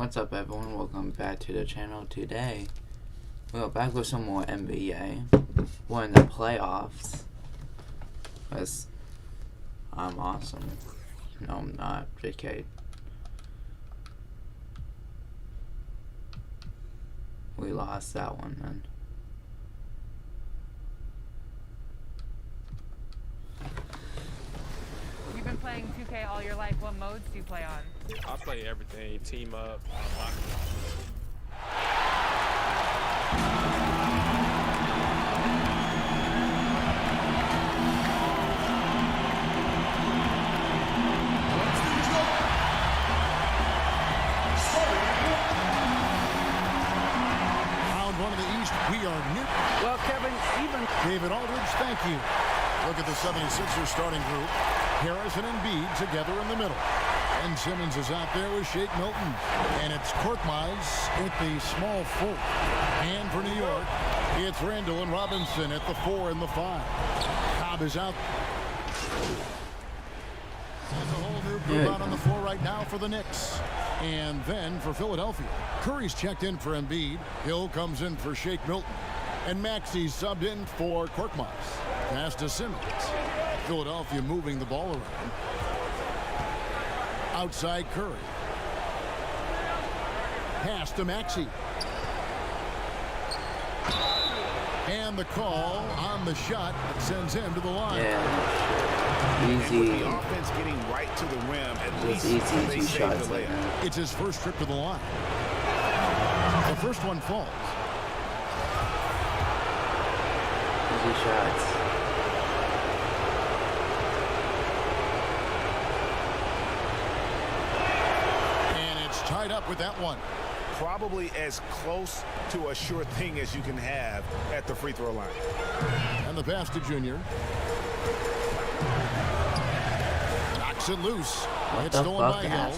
What's up, everyone? Welcome back to the channel. Today we're back with some more NBA. We're in the playoffs because I'm awesome. No, I'm not. JK. We lost that one then. You've been playing 2K all your life. What modes do you play on? I play everything. Team up. Round one of the East, we are new. Well, Kevin, even David Aldridge, thank you. Look at the 76ers starting group. Harrison and Embiid together in the middle. And Simmons is out there with Shake Milton. And it's Korkmaz at the small forward. And for New York, it's Randall and Robinson at the 4 and the 5. Cobb is out. There's a whole new group out on the floor right now for the Knicks. And then for Philadelphia, Curry's checked in for Embiid. Hill comes in for Shake Milton. And Maxey's subbed in for Korkmaz. Pass to Simmons. Philadelphia moving the ball around. Outside Curry. Pass to Maxey. And the call on the shot that sends him to the line. Yeah. Easy. with the offense getting right to the rim, at least Easy shots like that. It's his first trip to the line. The first one falls. Easy shots. Tied up with that one. Probably as close to a sure thing as you can have at the free throw line. And the pass to Junior. Knocks it loose. It's stolen by Hill.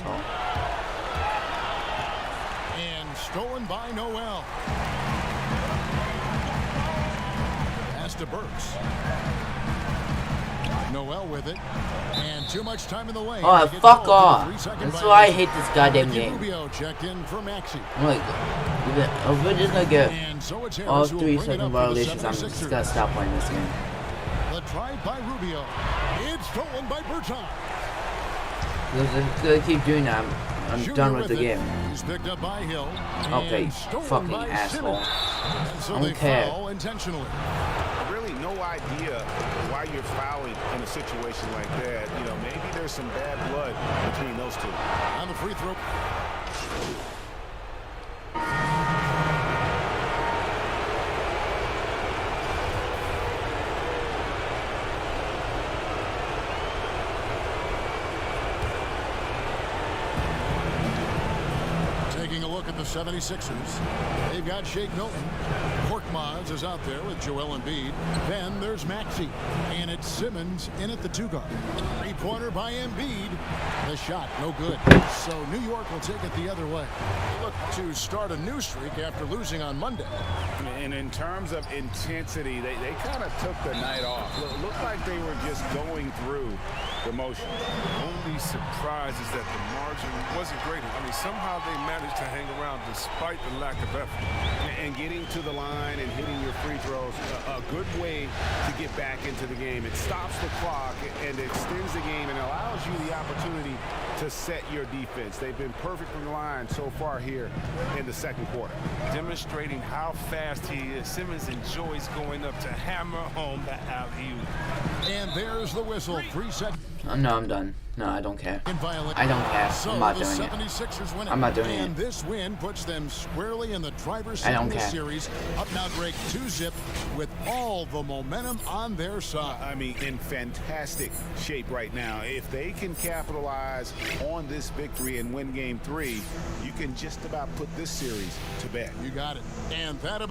And stolen by Noel. Pass to Burks. Noel with it. And too much time in the lane. Oh, fuck off. That's why I hate this goddamn game. Rubio checked in for Maxey. Like, if we're just gonna get So all 3-second violations, I'm just gonna stop playing this game. The drive by Rubio. It's stolen by Berton. If they keep doing that, I'm done with the game. He's picked up by Hill. Okay, fucking asshole. So I don't care. foul intentionally. Really no idea why you're fouling in a situation like that. You know, maybe there's some bad blood between those two. On the free throw. Taking a look at the 76ers. They've got Shake Milton. Korkmaz is out there with Joel Embiid. Then there's Maxey. And it's Simmons in at the 2-guard. Three-pointer by Embiid. The shot, no good. So New York will take it the other way. Look to start a new streak after losing on Monday. And in terms of intensity, they kind of took the night off. It looked like they were just going through the motion. Only surprise is that the margin wasn't great. I mean, somehow they managed to hang around despite the lack of effort. And getting to the line and hitting your free throws, a good way to get back into the game. It stops the clock and extends the game and allows you the opportunity to set your defense. They've been perfect from the line so far here in the second quarter. Demonstrating how fast he is. Simmons enjoys going up to hammer home the alley-oop. And there's the whistle. 3 seconds. No, I'm done. No, I don't care. In violation. I don't care. So I'm not the doing it. 76ers win it. I'm not doing and it. this win puts them squarely in the driver's I seat don't in the care. series. Up now, Greg, 2-zip with all the momentum on their side. I mean, in fantastic shape right now. If they can capitalize on this victory and win game 3, you can just about put this series to bed. You got it. And that...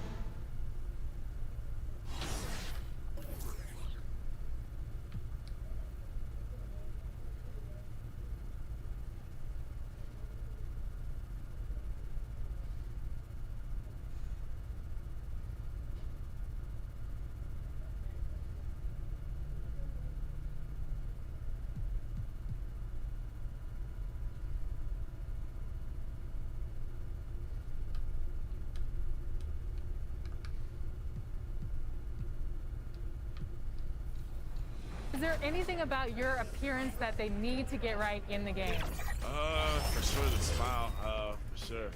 Is there anything about your appearance that they need to get right in the game? For sure the smile, for sure.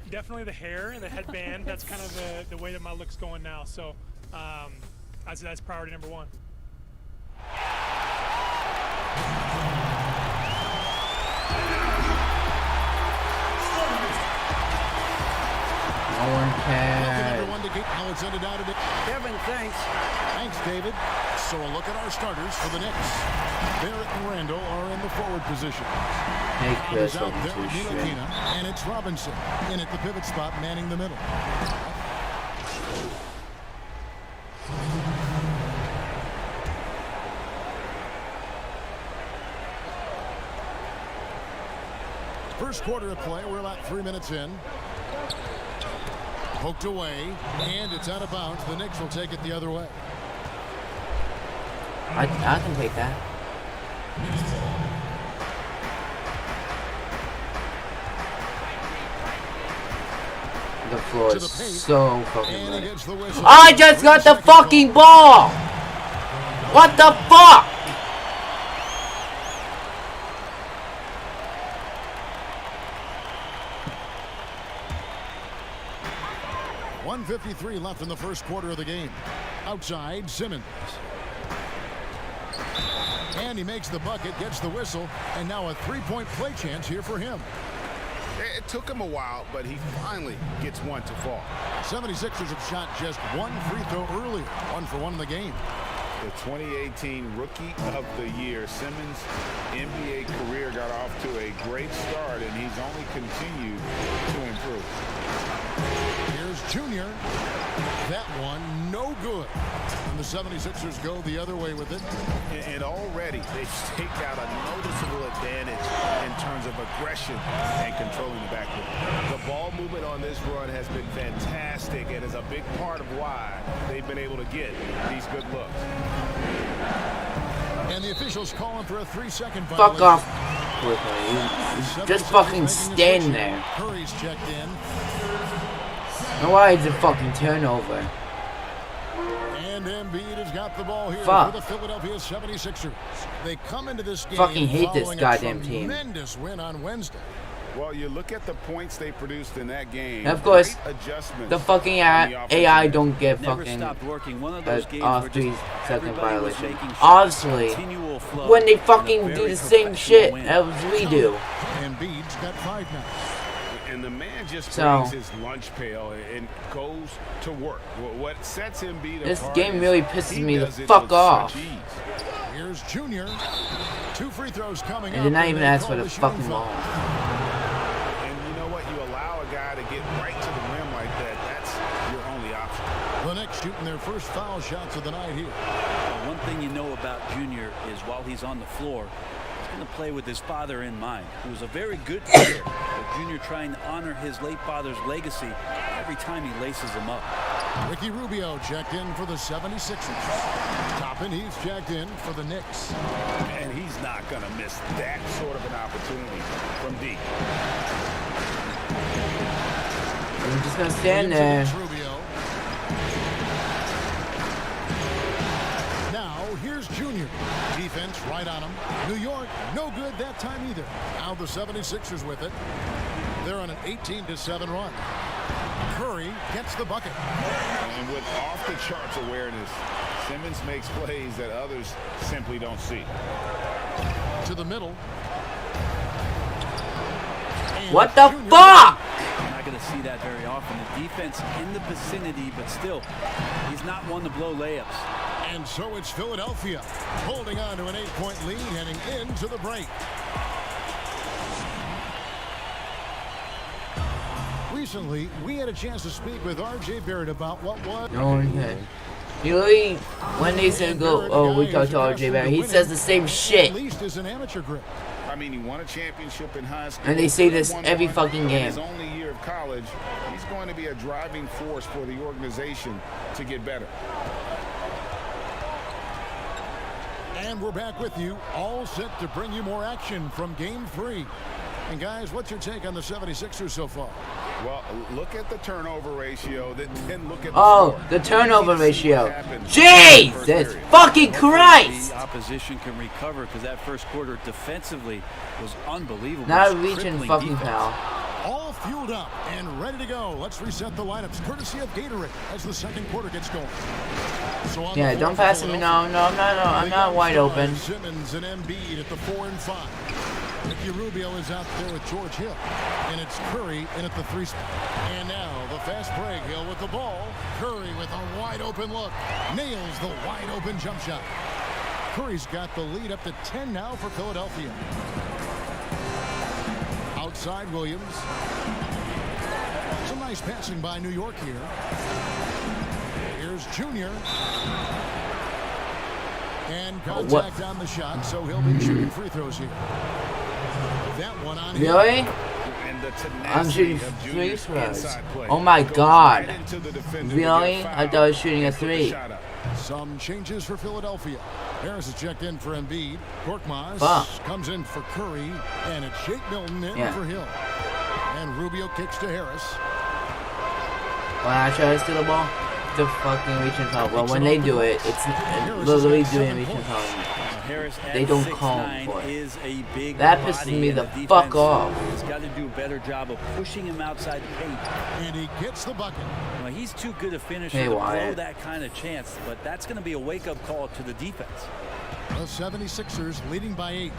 Definitely the hair and the headband. That's kind of the way that my look's going now. So I'd say that's priority number one. No one cares. Kevin, thanks. Thanks, David. So a look at our starters for the Knicks. Barrett and Randall are in the forward position. Hey, Chris, Is out welcome there to with the stream. Ntilikina, and it's Robinson in at the pivot spot, manning the middle. First quarter of play, we're about 3 minutes in. Poked away, and it's out of bounds. The Knicks will take it the other way. I can take that. The floor To the is paint. so fucking And he wet. gets the whistle. I just got the fucking ball! What the fuck? .153 left in the first quarter of the game. Outside, Simmons. And he makes the bucket, gets the whistle, and now a three-point play chance here for him. It took him a while, but he finally gets one to fall. 76ers have shot just one free throw earlier. 1 for 1 in the game. The 2018 Rookie of the Year, Simmons' NBA career got off to a great start, and he's only continued to improve. Here's Junior. That one, no good. And the 76ers go the other way with it. And already they've staked out a noticeable advantage in terms of aggression and controlling the backcourt. The ball movement on this run has been fantastic and is a big part of why they've been able to get these good looks. And the officials calling for a 3-second violation. Fuck off. Just fucking stand there. Curry's checked in. And why is it fucking turnover? And Embiid has got the ball here Fuck. for the Philadelphia 76ers. They come into this game Fucking hate this following goddamn a team. tremendous win on Wednesday. Well, you look at the points they produced in that game. And of course, great adjustments the fucking on the offensive AI end. don't get Never fucking stopped working. One of those games off where 3 just second everybody was violation. making shots, Obviously, continual flow, when they and a fucking do very the same professional shit win. as we do. Embiid's got 5 now. And the man just So- brings his lunch pail and goes to work. What sets Embiid This apart game is really pisses he me the does it fuck with off. such ease. Here's Junior. 2 free throws coming And up. did not even they ask call for the shooting fucking foul. ball. And you know what? You allow a guy to get right to the rim like that. That's your only option. The Knicks shooting their first foul shots of the night here. One thing you know about Junior is while he's on the floor, he's going to play with his father in mind, who was a very good player. But Junior trying to honor his late father's legacy every time he laces him up. Ricky Rubio checked in for the 76ers. Toppin, he's checked in for the Knicks. And he's not going to miss that sort of an opportunity from deep. I'm just gonna stand Williams there. against Rubio. Now, here's Junior. Defense right on him. New York, no good that time either. Now the 76ers with it. They're on an 18-7 run. Curry gets the bucket. And with off-the-charts awareness, Simmons makes plays that others simply don't see. To the middle. And What the Junior- fuck? You're not going to see that very often. The defense in the vicinity, but still, he's not one to blow layups. And so it's Philadelphia holding on to an 8-point lead heading into the break. Recently, we had a chance to speak with R.J. Barrett about what was... No one can. Usually, when they say go, oh, we talked to RJ Barrett, he says the same At shit. least as an amateur grip. I mean, he won a championship in high school. And they say this won every one fucking in game. his only year of college. He's going to be a driving force for the organization to get better. And we're back with you, all set to bring you more action from Game 3. And guys, what's your take on the 76ers so far? Well, look at the turnover ratio, then look at the turnover ratio. Jesus fucking Christ! The opposition can recover because that first quarter defensively was unbelievable. Not reaching fucking foul. All fueled up and ready to go. Let's reset the lineups courtesy of Gatorade as the second quarter gets going. So Yeah, don't pass me. No, I'm not wide open. Simmons and Embiid at the 4 and 5. Ricky Rubio is out there with George Hill. And it's Curry in at the 3 spot. And now the fast break. Hill with the ball. Curry with a wide open look. Nails the wide open jump shot. Curry's got the lead up to 10 now for Philadelphia. Outside Williams. Some nice passing by New York here. Here's Junior. And contact on the shot, so he'll be shooting free throws here. That one on him. Really? I'm shooting free throws. Oh my god. Really? I thought I was shooting a 3. Some changes for Philadelphia. Harris is checked in for Embiid. Korkmaz comes in for Curry. And it's Shake Milton in for Hill. And Rubio kicks to Harris. When I try to steal the ball, the fucking reaching foul. Well, when they do it, it's literally doing reaching foul. They don't call for it. That pisses me the fuck off. He's got to do a better job of pushing him outside the paint. And he gets the bucket. Well, he's too good a finisher to blow that kind of chance, but that's going to be a wake-up call to the defense. The 76ers leading by 8.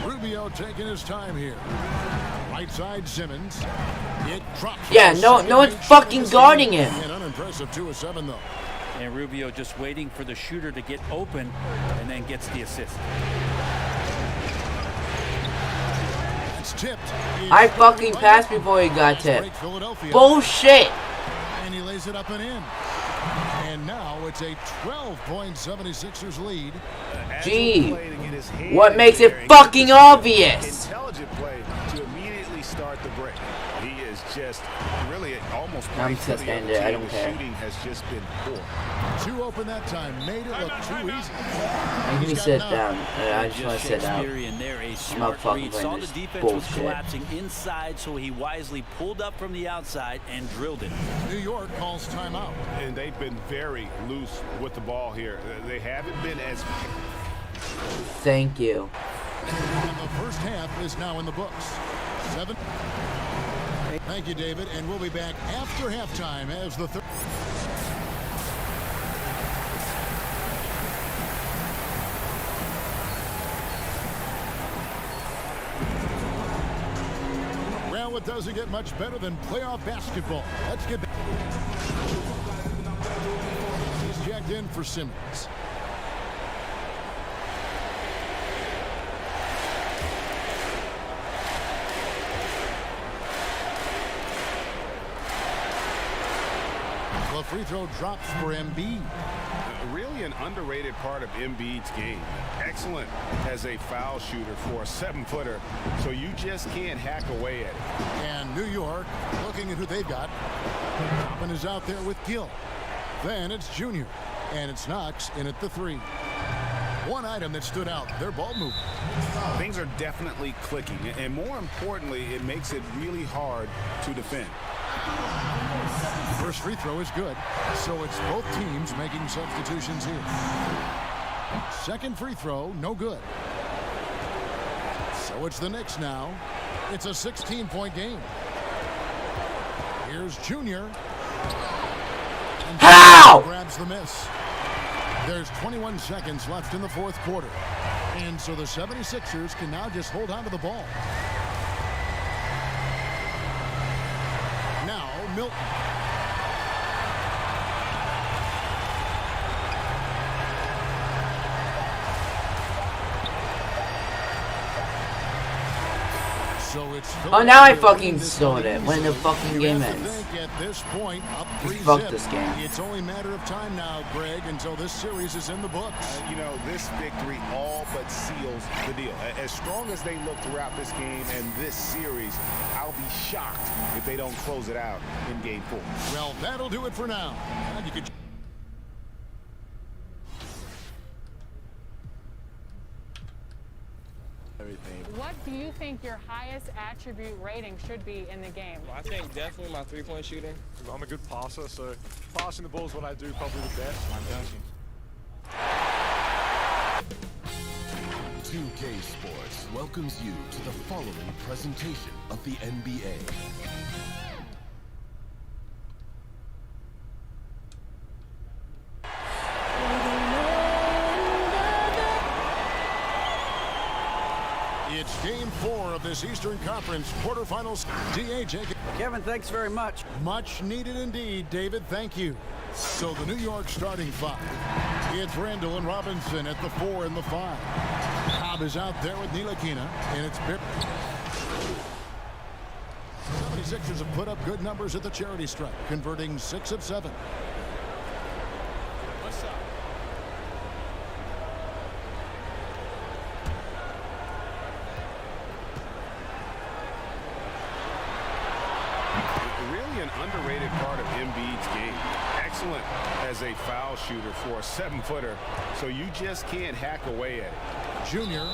Rubio taking his time here. Right side Simmons. It drops. Yeah, no one's fucking guarding him. An unimpressive 2 of 7 though. And Rubio just waiting for the shooter to get open and then gets the assist. It's tipped. I fucking passed before he got tipped. Bullshit. And he lays it up and in. And now it's a 12-point 76ers lead. Gee, what makes it fucking obvious? Intelligent play to immediately start the break. He is just really almost. I'm just standing there. I don't care. Shooting has just been poor. 2 open that time, made it look too easy. Make me sit down. I just want to sit down. I'm not fucking saw playing the this defense bullshit. was collapsing inside, so he wisely pulled up from the outside and drilled it. New York calls timeout. And they've been very loose with the ball here. They haven't been as. Thank you. And the first half is now in the books. 7. Thank you, David. And we'll be back after halftime as the third. Well, it doesn't get much better than playoff basketball. Let's get back. He's jacked in for Simmons. The free throw drops for Embiid. Really an underrated part of Embiid's game. Excellent as a foul shooter for a 7-footer, so you just can't hack away at it. And New York looking at who they've got. Toppin is out there with Gill. Then it's Junior. And it's Knox in at the 3. One item that stood out, their ball movement. Things are definitely clicking, and more importantly, it makes it really hard to defend. First free throw is good, so it's both teams making substitutions here. Second free throw, no good. So it's the Knicks now. It's a 16-point game. Here's Junior. How? Grabs the miss. There's 21 seconds left in the fourth quarter. And so the 76ers can now just hold on to the ball. Now Milton. So it's Oh, now I fucking sold it when the fucking game ends. At this point, up 3-0. Fuck this game. It's only a matter of time now, Greg, until this series is in the books. You know, this victory all but seals the deal. As strong as they look throughout this game and this series, I'll be shocked if they don't close it out in Game 4. Well, that'll do it for now. And you could What What do you think your highest attribute rating should be in the game? Well, I think definitely my three-point shooting. I'm a good passer, so passing the ball is what I do probably the best. My dunking. 2K Sports welcomes you to the following presentation of the NBA. It's Game 4 of this Eastern Conference quarterfinals. D.A.J. Kevin, thanks very much. Much needed indeed, David. Thank you. So the New York starting five. It's Randall and Robinson at the 4 and the 5. Cobb is out there with Ntilikina, and it's Pip. 76ers have put up good numbers at the charity stripe, converting 6 of 7. What's up? Really an underrated part of Embiid's game. Excellent as a foul shooter for a 7-footer, so you just can't hack away at it. Junior,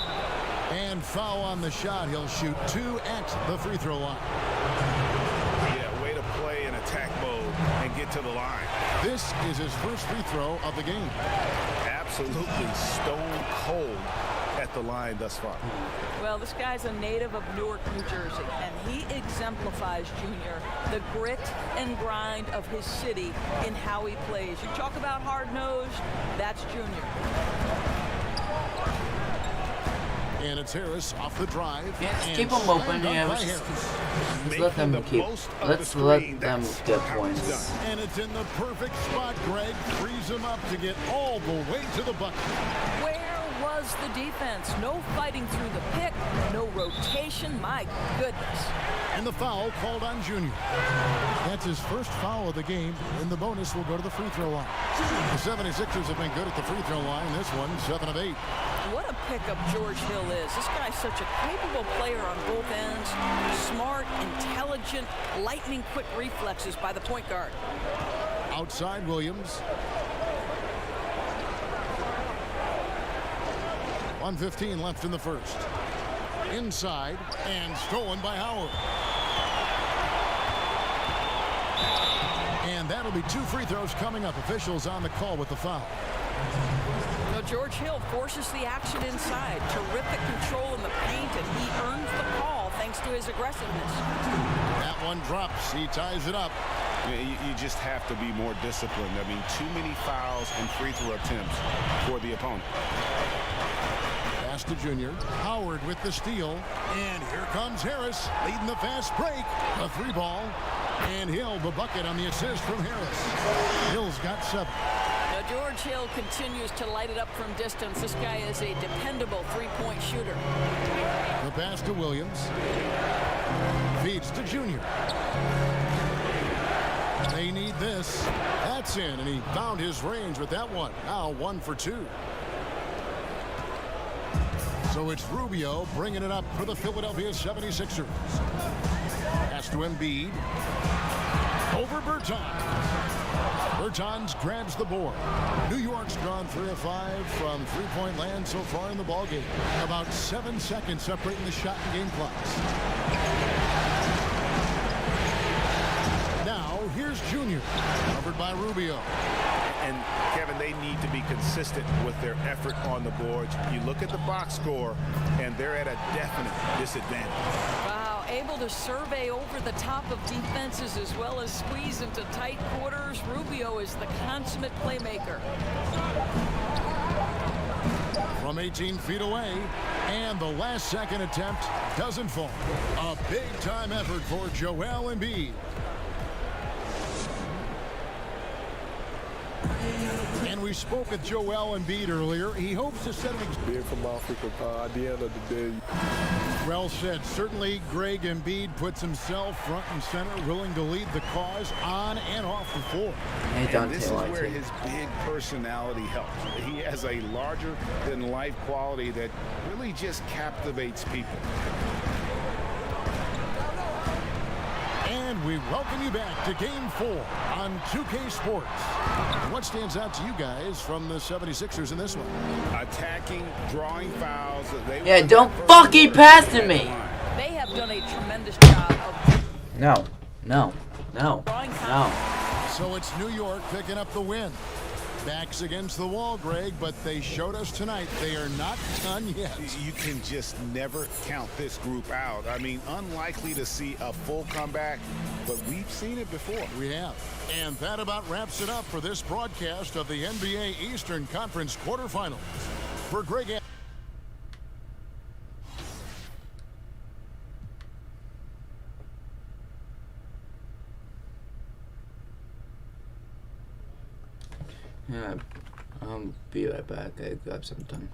and foul on the shot. He'll shoot 2 at the free throw line. Yeah, way to play in attack mode and get to the line. This is his first free throw of the game. Absolutely stone cold at the line thus far. Well, this guy's a native of Newark, New Jersey, and he exemplifies, Junior, the grit and grind of his city in how he plays. You talk about hard-nosed, that's Junior. And it's Harris off the drive. Yeah, and keep them open. Yeah, let's let them keep. Let's let them get points. And it's in the perfect spot. Greg frees him up to get all the way to the bucket. Where was the defense? No fighting through the pick, no rotation. My goodness. And the foul called on Junior. That's his first foul of the game, and the bonus will go to the free throw line. The 76ers have been good at the free throw line. This one, 7 of 8. What a pickup George Hill is. This guy's such a capable player on both ends. Smart, intelligent, lightning-quick reflexes by the point guard. Outside Williams. 1:15 left in the first. Inside, and stolen by Howard. And that'll be 2 free throws coming up. Officials on the call with the foul. Now George Hill forces the action inside. Terrific control in the paint, and he earns the call thanks to his aggressiveness. That one drops. He ties it up. You just have to be more disciplined. I mean, too many fouls and free throw attempts for the opponent. Pass to Junior. Howard with the steal. And here comes Harris leading the fast break. A 3 ball. And Hill the bucket on the assist from Harris. Hill's got 7. Now George Hill continues to light it up from distance. This guy is a dependable three-point shooter. The pass to Williams. Feeds to Junior. They need this. That's in, and he found his range with that one. Now 1 for 2. So it's Rubio bringing it up for the Philadelphia 76ers. Pass to Embiid. Over Bertans. Bertans grabs the board. New York's gone 3 of 5 from three-point land so far in the ballgame. About 7 seconds separating the shot and game clocks. Now here's Junior, covered by Rubio. And Kevin, they need to be consistent with their effort on the boards. You look at the box score, and they're at a definite disadvantage. Wow, able to survey over the top of defenses as well as squeeze into tight quarters. Rubio is the consummate playmaker. From 18 feet away, and the last second attempt doesn't fall. A big-time effort for Joel Embiid. And we spoke with Joel Embiid earlier. He hopes to set an example. Being from Africa, at the end of the day. Well said. Certainly, Greg Embiid puts himself front and center, willing to lead the cause on and off the floor. And this is where his big personality helps. He has a larger-than-life quality that really just captivates people. And we welcome you back to Game 4 on 2K Sports. What stands out to you guys from the 76ers in this one? Attacking, drawing fouls. Yeah, don't fucking pass to me. They have done a tremendous job of No. drawing fouls. So it's New York picking up the win. Backs against the wall, Greg, but they showed us tonight they are not done yet. You can just never count this group out. I mean, unlikely to see a full comeback, but we've seen it before. We have. And that about wraps it up for this broadcast of the NBA Eastern Conference quarterfinals. For Greg. Yeah, I'll be right back. I grab something.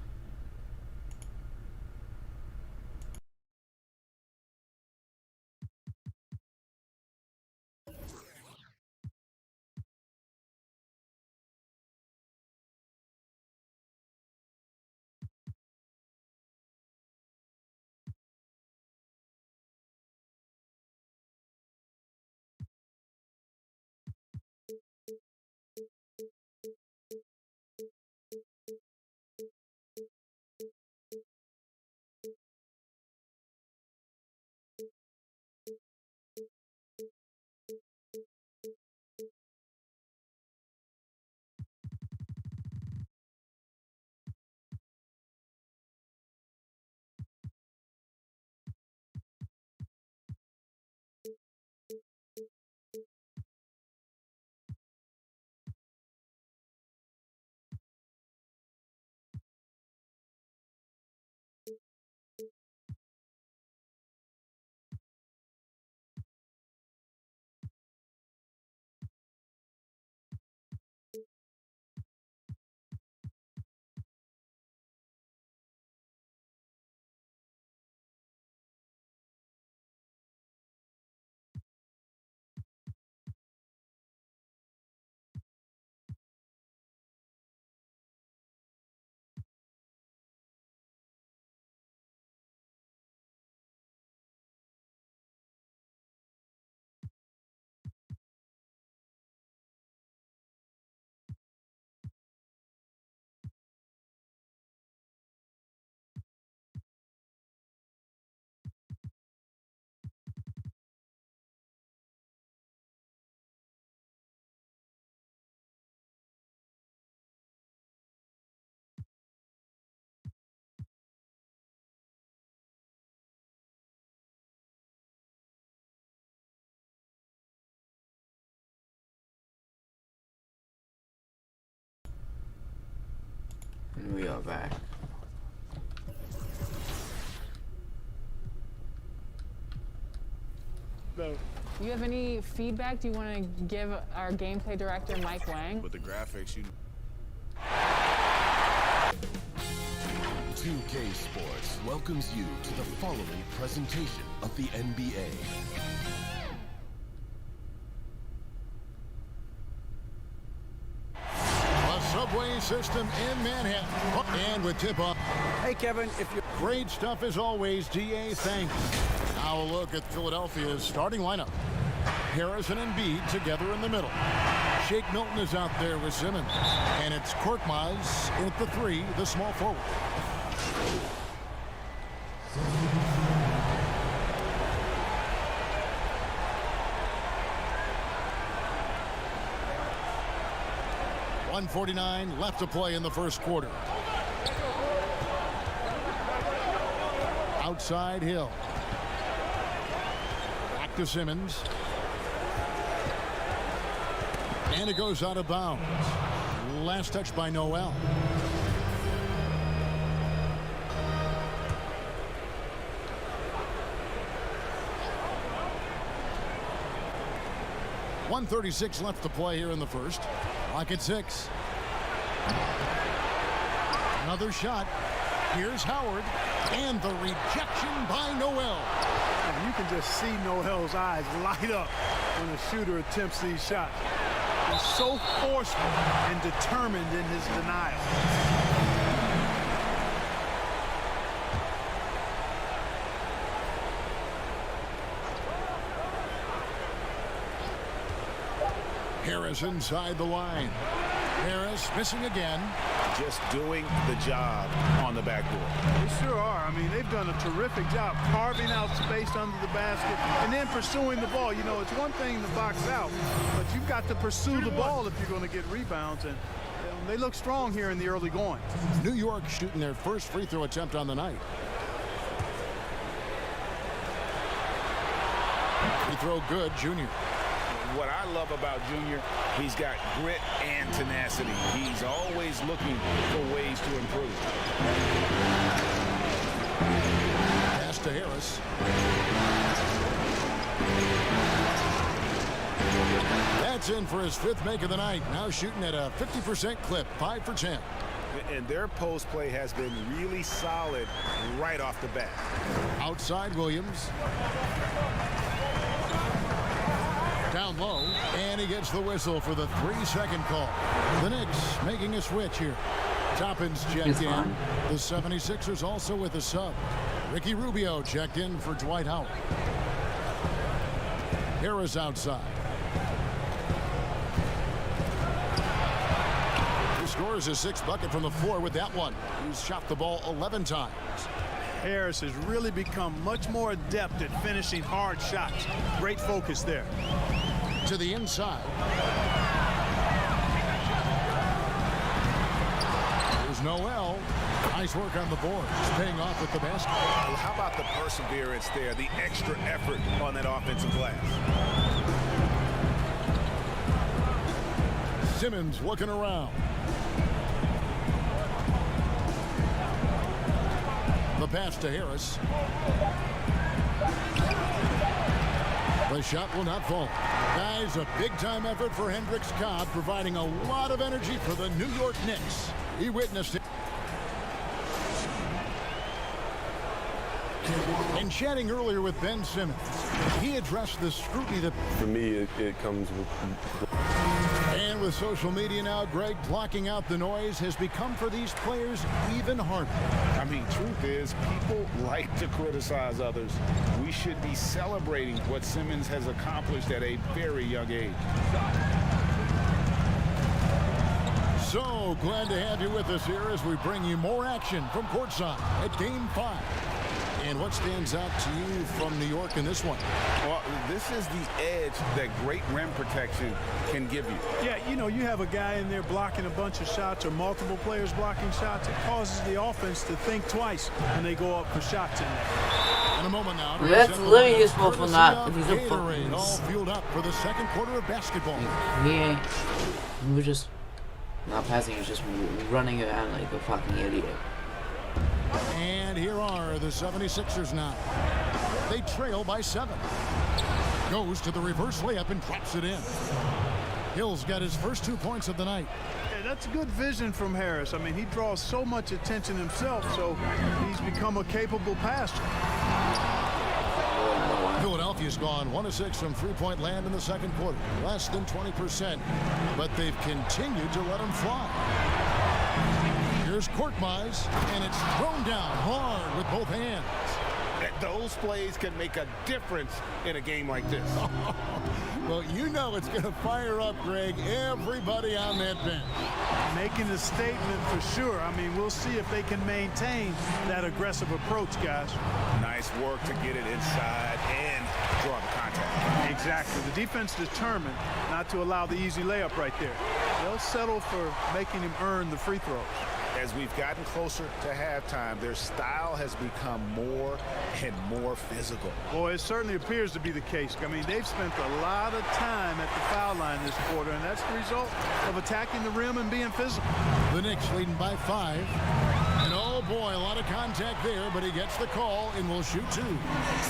And we are back. You have any feedback? Do you want to give our gameplay director, Mike Wang? With the graphics, 2K Sports welcomes you to the following presentation of the NBA. A subway system in Manhattan. And with tip-off. Hey, Kevin, if you're... Great stuff as always, DA. Thanks. Now a look at Philadelphia's starting lineup. Harrison and Embiid together in the middle. Shake Milton is out there with Simmons. And it's Korkmaz in at the 3, the small forward. .149 left to play in the first quarter. Outside Hill. Back to Simmons. And it goes out of bounds. Last touch by Noel. .136 left to play here in the first. Clock at 6. Another shot. Here's Howard. And the rejection by Noel. And you can just see Noel's eyes light up when a shooter attempts these shots. He's so forceful and determined in his denial. Harris inside the line. Harris missing again. Just doing the job on the backboard. They sure are. I mean, they've done a terrific job carving out space under the basket and then pursuing the ball. You know, it's one thing to box out, but you've got to pursue the ball if you're going to get rebounds. And they look strong here in the early going. New York shooting their first free throw attempt on the night. Free throw good, Junior. What I love about Junior, he's got grit and tenacity. He's always looking for ways to improve. Pass to Harris. That's in for his 5th make of the night. Now shooting at a 50% clip, 5 for 10. And their post play has been really solid right off the bat. Outside Williams. Down low, and he gets the whistle for the 3-second call. The Knicks making a switch here. Toppin's checked in. The 76ers also with a sub. Ricky Rubio checked in for Dwight Howard. Harris outside. He scores his 6th bucket from the floor with that one. He's shot the ball 11 times. Harris has really become much more adept at finishing hard shots. Great focus there. To the inside. There's Noel. Nice work on the board. He's paying off with the basket. Well, how about the perseverance there, the extra effort on that offensive glass? Simmons looking around. The pass to Harris. The shot will not fall. Guys, a big-time effort for Hendricks Cobb, providing a lot of energy for the New York Knicks. He witnessed it. And chatting earlier with Ben Simmons, he addressed the scrutiny that... For me, it comes with... And with social media now, Greg, blocking out the noise has become for these players even harder. I mean, truth is, people like to criticize others. We should be celebrating what Simmons has accomplished at a very young age. So glad to have you with us here as we bring you more action from courtside at Game 5. And what stands out to you from New York in this one? Well, this is the edge that great rim protection can give you. Yeah, you know, you have a guy in there blocking a bunch of shots or multiple players blocking shots. It causes the offense to think twice when they go up for shots in there. In a moment now. That's literally useful for not if he's a Gatorade all fueled up for the second quarter of basketball. He was just not passing, he was just running around like a fucking idiot. And here are the 76ers now. They trail by 7. Goes to the reverse layup and drops it in. Hill's got his first 2 points of the night. Yeah, that's good vision from Harris. I mean, he draws so much attention himself, so he's become a capable passer. Philadelphia's gone 1 of 6 from three-point land in the second quarter. Less than 20%, but they've continued to let him fly. Here's Korkmaz, and it's thrown down hard with both hands. Those plays can make a difference in a game like this. Well, you know it's going to fire up, Greg, everybody on that bench. Making a statement for sure. I mean, we'll see if they can maintain that aggressive approach, guys. Nice work to get it inside and draw the contact. Exactly. The defense determined not to allow the easy layup right there. They'll settle for making him earn the free throws. As we've gotten closer to halftime, their style has become more and more physical. Boy, it certainly appears to be the case. I mean, they've spent a lot of time at the foul line this quarter, and that's the result of attacking the rim and being physical. The Knicks leading by 5. And oh boy, a lot of contact there, but he gets the call and will shoot 2.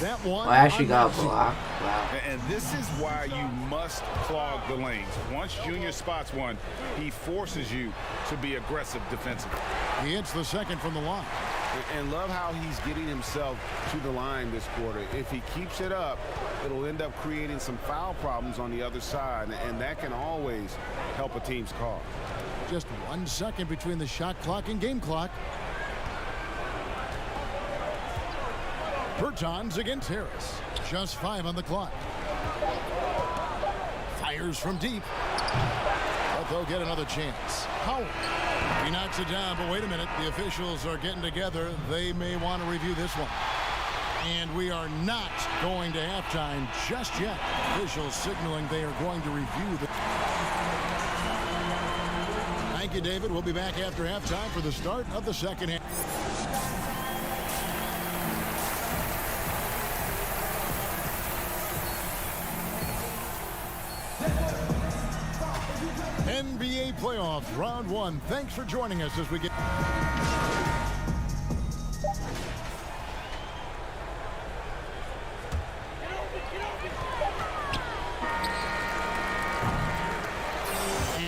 That one. I actually got a block. Wow. And this is why you must clog the lanes. Once Junior spots one, he forces you to be aggressive defensively. He hits the second from the line. And love how he's getting himself to the line this quarter. If he keeps it up, it'll end up creating some foul problems on the other side, and that can always help a team's cause. Just 1 second between the shot clock and game clock. Bertans against Harris. Just 5 on the clock. Fires from deep. But they'll get another chance. Howard. He knocks it down, but wait a minute. The officials are getting together. They may want to review this one. And we are not going to halftime just yet. Officials signaling they are going to review the... Thank you, David. We'll be back after halftime for the start of the second half. NBA playoffs, round one. Thanks for joining us as we get...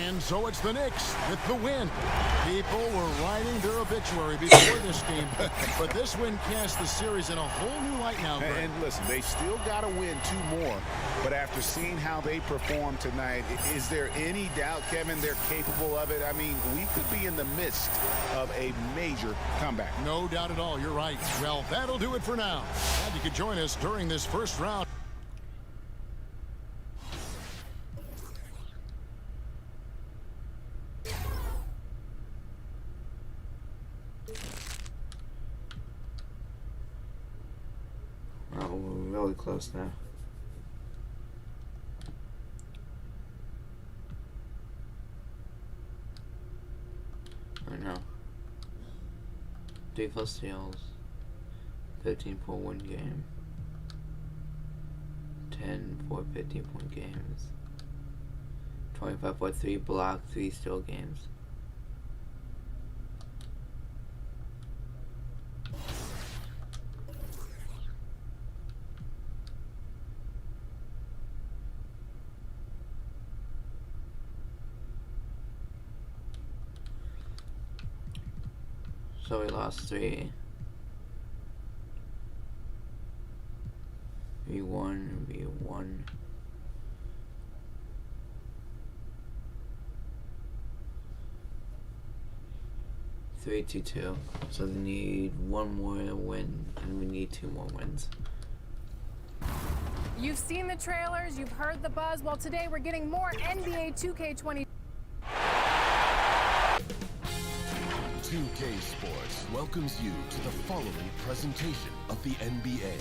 And so it's the Knicks with the win. People were writing their obituary before this game, but this win cast the series in a whole new light now. And listen, they still got to win 2 more, but after seeing how they performed tonight, is there any doubt, Kevin, they're capable of it? I mean, we could be in the midst of a major comeback. No doubt at all. You're right. Well, that'll do it for now. And you can join us during this first round. Oh, we're really close now. I know. 3+ steals. 13-point game. 10 for 15-point games. 25 for 3 block, 3 steal games. So we lost 3. We won. 3-2. So they need 1 more win, and we need 2 more wins. You've seen the trailers, you've heard the buzz. Well, today we're getting more NBA 2K20. 2K Sports welcomes you to the following presentation of the NBA.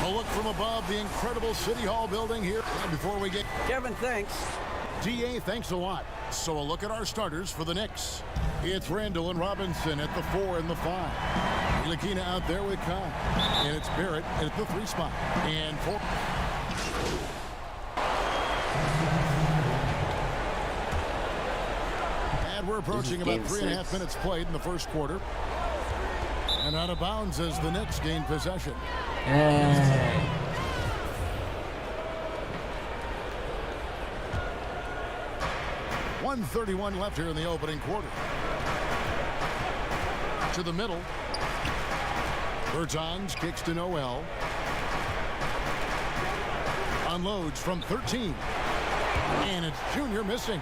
A look from above the incredible City Hall building here. And before we get... Kevin, thanks. DA, thanks a lot. So a look at our starters for the Knicks. It's Randall and Robinson at the 4 and the 5. Ntilikina out there with Kyle. And it's Barrett at the 3 spot. And 4... And we're approaching about 3.5 minutes played in the first quarter. And out of bounds as the Knicks gain possession. 1:31 left here in the opening quarter. To the middle. Bertans kicks to Noel. Unloads from 13. And it's Junior missing.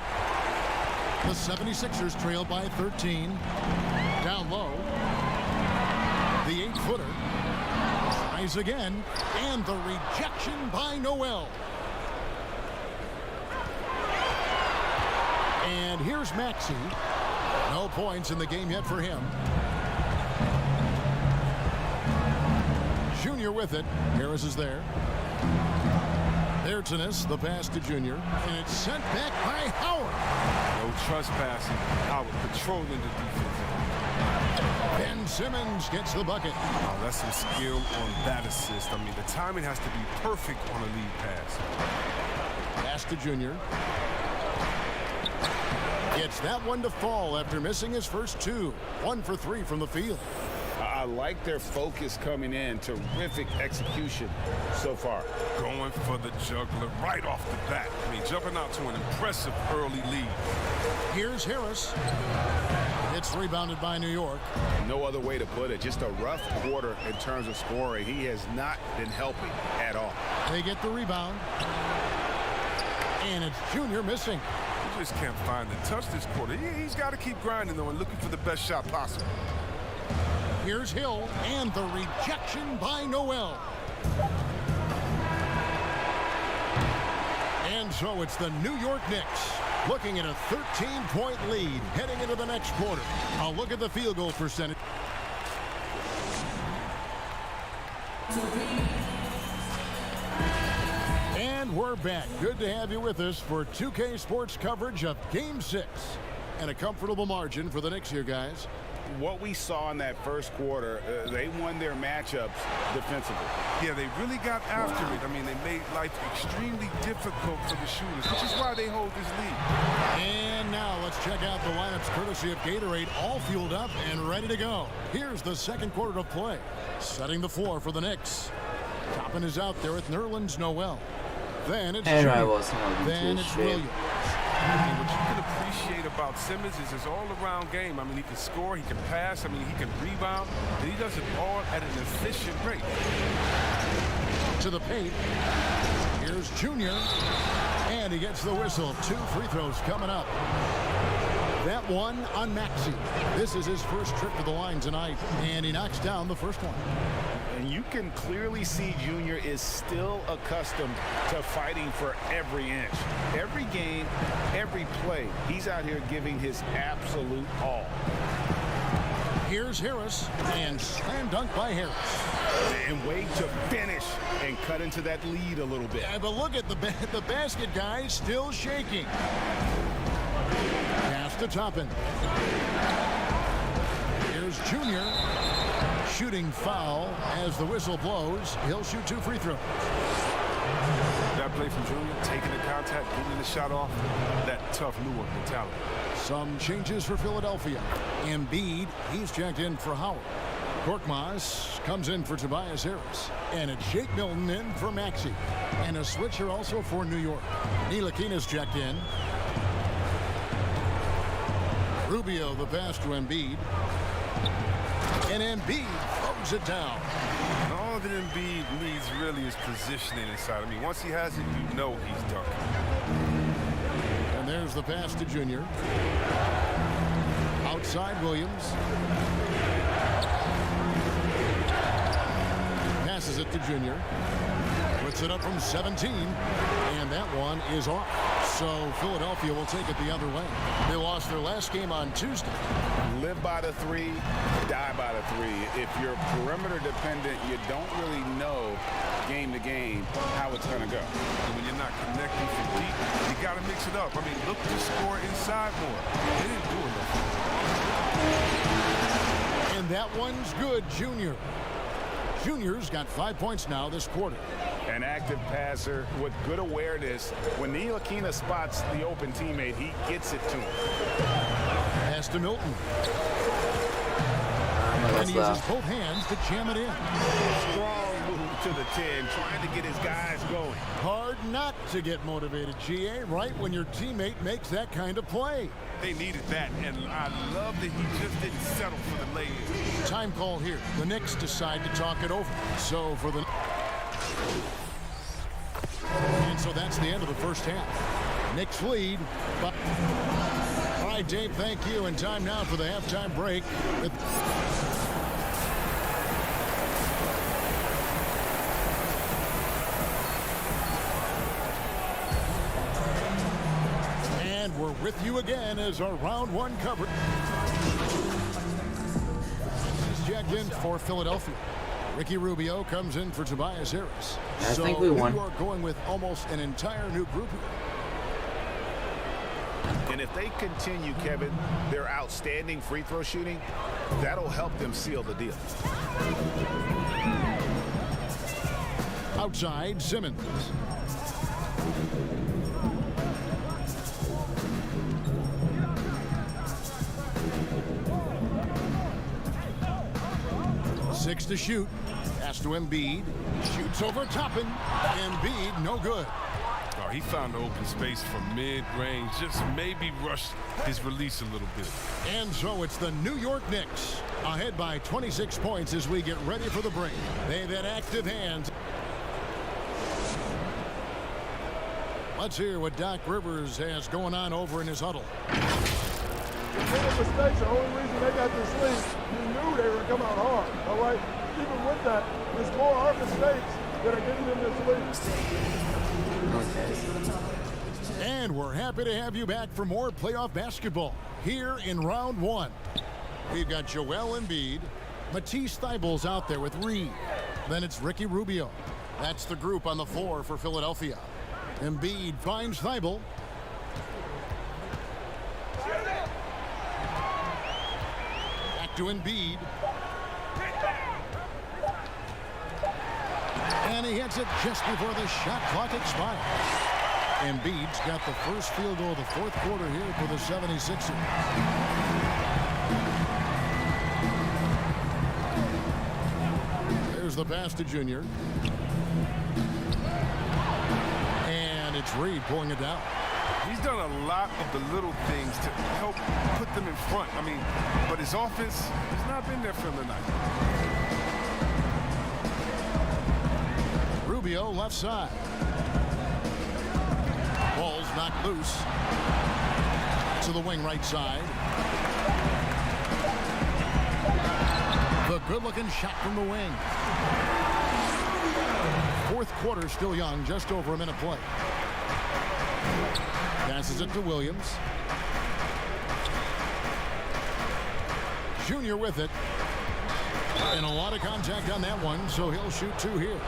The 76ers trail by 13. Down low. The 8-footer. Tries again. And the rejection by Noel. And here's Maxey. No points in the game yet for him. Junior with it. Harris is there. Tennis, the pass to Junior. And it's sent back by Howard. No trespassing. Howard patrolling the defense. Ben Simmons gets the bucket. Oh, that's some skill on that assist. I mean, the timing has to be perfect on a lead pass. Pass to Junior. Gets that one to fall after missing his first 2. 1 for 3 from the field. I like their focus coming in. Terrific execution so far. Going for the juggler right off the bat. I mean, jumping out to an impressive early lead. Here's Harris. It's rebounded by New York. No other way to put it. Just a rough quarter in terms of scoring. He has not been helping at all. They get the rebound. And it's Junior missing. He just can't find the touch this quarter. He's got to keep grinding, though, and looking for the best shot possible. Here's Hill, and the rejection by Noel. And so it's the New York Knicks looking at a 13-point lead heading into the next quarter. A look at the field goal percentage. And we're back. Good to have you with us for 2K Sports coverage of Game 6. And a comfortable margin for the Knicks here, guys. What we saw in that first quarter, they won their matchups defensively. Yeah, they really got after it. I mean, they made life extremely difficult for the shooters, which is why they hold this lead. And now let's check out the lineups courtesy of Gatorade, all fueled up and ready to go. Here's the second quarter of play. Setting the floor for the Knicks. Toppin is out there with Nerlens Noel. Then it's And Junior. I was Then it's Williams. And what you can appreciate about Simmons is his all-around game. I mean, he can score, he can pass, I mean, he can rebound, and he does it all at an efficient rate. To the paint. Here's Junior. And he gets the whistle. 2 free throws coming up. That one on Maxey. This is his first trip to the line tonight, and he knocks down the first one. And you can clearly see Junior is still accustomed to fighting for every inch. Every game, every play, he's out here giving his absolute all. Here's Harris, and slam dunk by Harris. And wait to finish and cut into that lead a little bit. Yeah, but look at the basket guy still shaking. Pass to Toppin. Here's Junior. Shooting foul as the whistle blows. He'll shoot 2 free throws. That play from Junior, taking the contact, getting the shot off, that tough Newark mentality. Some changes for Philadelphia. Embiid, he's checked in for Howard. Korkmaz comes in for Tobias Harris. And it's Jake Milton in for Maxey. And a switcher also for New York. Ntilikina's checked in. Rubio the pass to Embiid. And Embiid throws it down. And all that Embiid needs really is positioning inside. I mean, once he has it, you know he's dunking. And there's the pass to Junior. Outside Williams. Passes it to Junior. Puts it up from 17. And that one is off. So Philadelphia will take it the other way. They lost their last game on Tuesday. Live by the 3, die by the 3. If you're perimeter dependent, you don't really know game to game how it's going to go. And when you're not connecting from deep, you got to mix it up. I mean, look to score inside more. They didn't do enough. And that one's good, Junior. Junior's got 5 points now this quarter. An active passer with good awareness. When Ntilikina spots the open teammate, he gets it to him. Pass to Milton. And he uses both hands to jam it in. Strong move to the 10, trying to get his guys going. Hard not to get motivated, GA, right when your teammate makes that kind of play. They needed that, and I love that he just didn't settle for the lay-in. Time call here. The Knicks decide to talk it over. So for the... And so that's the end of the first half. Knicks lead. But... All right, Dave, thank you. And time now for the halftime break. And we're with you again as our round 1 coverage. This is jacked in for Philadelphia. Ricky Rubio comes in for Tobias Harris. I think we won. You are going with almost an entire new group here. And if they continue, Kevin, their outstanding free throw shooting, that'll help them seal the deal. Outside, Simmons. Six to shoot. Pass to Embiid. Shoots over Toppin. Embiid, no good. Oh, he found the open space from mid-range, just maybe rushed his release a little bit. And so it's the New York Knicks ahead by 26 points as we get ready for the break. They've had active hands. Let's hear what Doc Rivers has going on over in his huddle. Little mistakes, the only reason they got this lead, you knew they were coming out hard, all right? Even with that, there's more our mistakes Could have given him this lead. Okay. And we're happy to have you back for more playoff basketball here in round one. We've got Joel Embiid, Matisse Thybulle's out there with Reed. Then it's Ricky Rubio. That's the group on the floor for Philadelphia. Embiid finds Thybulle. Back to Embiid. And he hits it just before the shot clock expires. Embiid's got the first field goal of the fourth quarter here for the 76ers. There's the pass to Junior. And it's Reed pulling it down. He's done a lot of the little things to help put them in front. I mean, but his offense has not been there for him tonight. Rubio left side. Ball's knocked loose. To the wing right side. The good-looking shot from the wing. Fourth quarter still young, just over a minute play. Passes it to Williams. Junior with it. And a lot of contact on that one, so he'll shoot two here.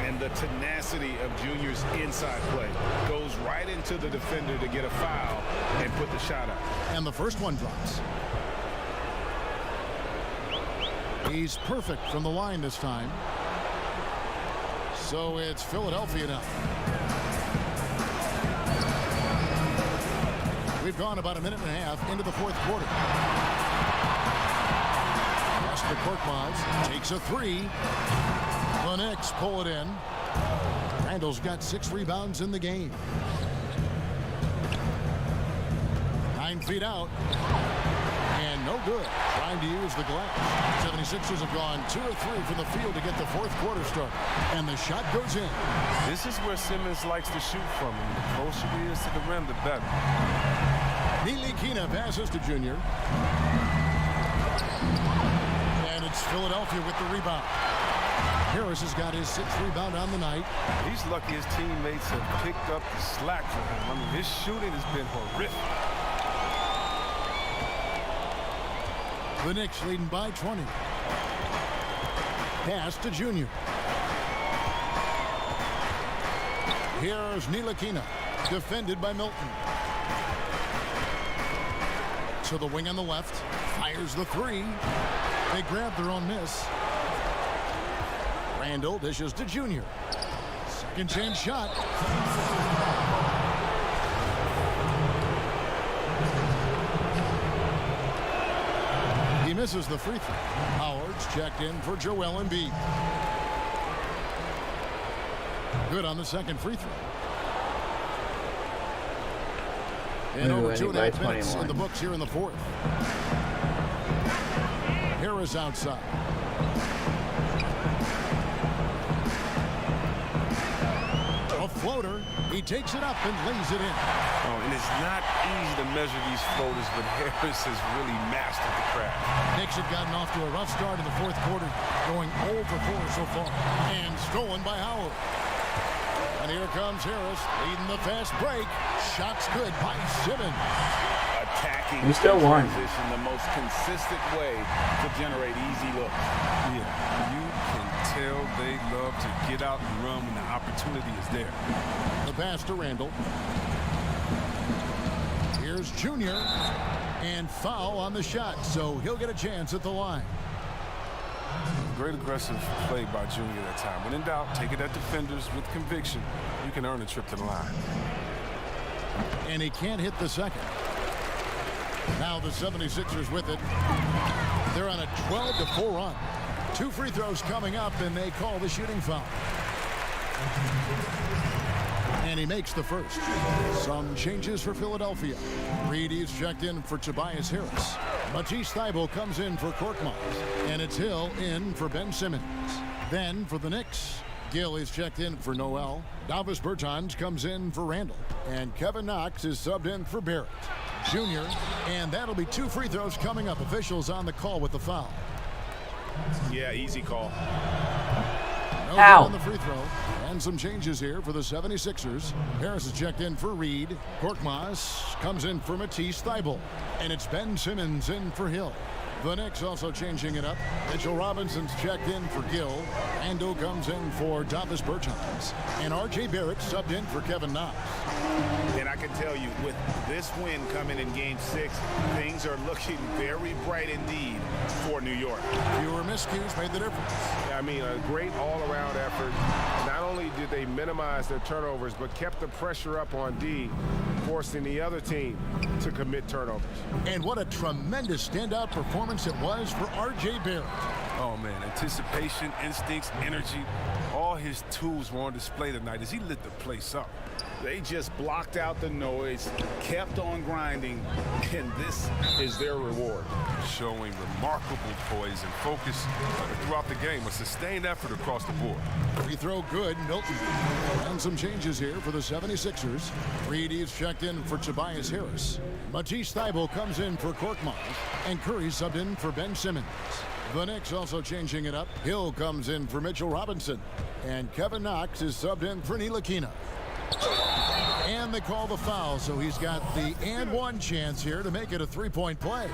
And the tenacity of Junior's inside play goes right into the defender to get a foul and put the shot up. And the first one drops. He's perfect from the line this time. So it's Philadelphia now. We've gone about a minute and a half into the fourth quarter. Master Korkmaz takes a three. The Knicks pull it in. Randall's got 6 rebounds in the game. 9 feet out. And no good. Trying to use the glass. 76ers have gone 2 or 3 from the field to get the fourth quarter started. And the shot goes in. This is where Simmons likes to shoot from. And the closer he is to the rim, the better. Ntilikina passes to Junior. And it's Philadelphia with the rebound. Harris has got his 6th rebound on the night. He's lucky his teammates have picked up the slack for him. I mean, his shooting has been horrific. The Knicks leading by 20. Pass to Junior. Here's Ntilikina, defended by Milton. To the wing on the left, fires the three. They grab their own miss. Randall dishes to Junior. Second chance shot. He misses the free throw. Howard's checked in for Joel Embiid. Good on the second free throw. And over 2.5 minutes in the books here in the fourth. Harris outside. A floater. He takes it up and lays it in. Oh, and it's not easy to measure these floaters, but Harris has really mastered the craft. Knicks have gotten off to a rough start in the fourth quarter, going 0 for 4 so far. And stolen by Howard. And here comes Harris, leading the fast break. Shots good by Simmons. Attacking we still won. Transition, the most consistent way to generate easy looks. Yeah, you can tell they love to get out and run when the opportunity is there. The pass to Randall. Here's Junior. And foul on the shot, so he'll get a chance at the line. Great aggressive play by Junior that time. When in doubt, take it at defenders with conviction. You can earn a trip to the line. And he can't hit the second. Now the 76ers with it. They're on a 12-4 run. 2 free throws coming up, and they call the shooting foul. And he makes the first. Some changes for Philadelphia. Reed is checked in for Tobias Harris. Matisse Thybulle comes in for Korkmaz. And it's Hill in for Ben Simmons. Then for the Knicks, Gill is checked in for Noel. Davis Bertans comes in for Randall. And Kevin Knox is subbed in for Barrett. Junior, and that'll be 2 free throws coming up. Officials on the call with the foul. Yeah, easy call. No Ow. good on the free throw. And some changes here for the 76ers. Harris is checked in for Reed. Korkmaz comes in for Matisse Thybulle. And it's Ben Simmons in for Hill. The Knicks also changing it up. Mitchell Robinson's checked in for Gill. Ando comes in for Davis Bertans. And R.J. Barrett subbed in for Kevin Knox. And I can tell you, with this win coming in Game 6, things are looking very bright indeed for New York. Fewer miscues made the difference. I mean, a great all-around effort. Not only did they minimize their turnovers, but kept the pressure up on D, forcing the other team to commit turnovers. And what a tremendous standout performance it was for R.J. Barrett. Oh, man, anticipation, instincts, energy, all his tools were on display tonight as he lit the place up. They just blocked out the noise, kept on grinding, and this is their reward. Showing remarkable poise and focus throughout the game, a sustained effort across the board. Free throw good, Milton. And some changes here for the 76ers. Reed is checked in for Tobias Harris. Matisse Thybulle comes in for Korkmaz, and Curry subbed in for Ben Simmons. The Knicks also changing it up. Hill comes in for Mitchell Robinson, and Kevin Knox is subbed in for Ntilikina. And they call the foul, so he's got the and one chance here to make it a three-point play.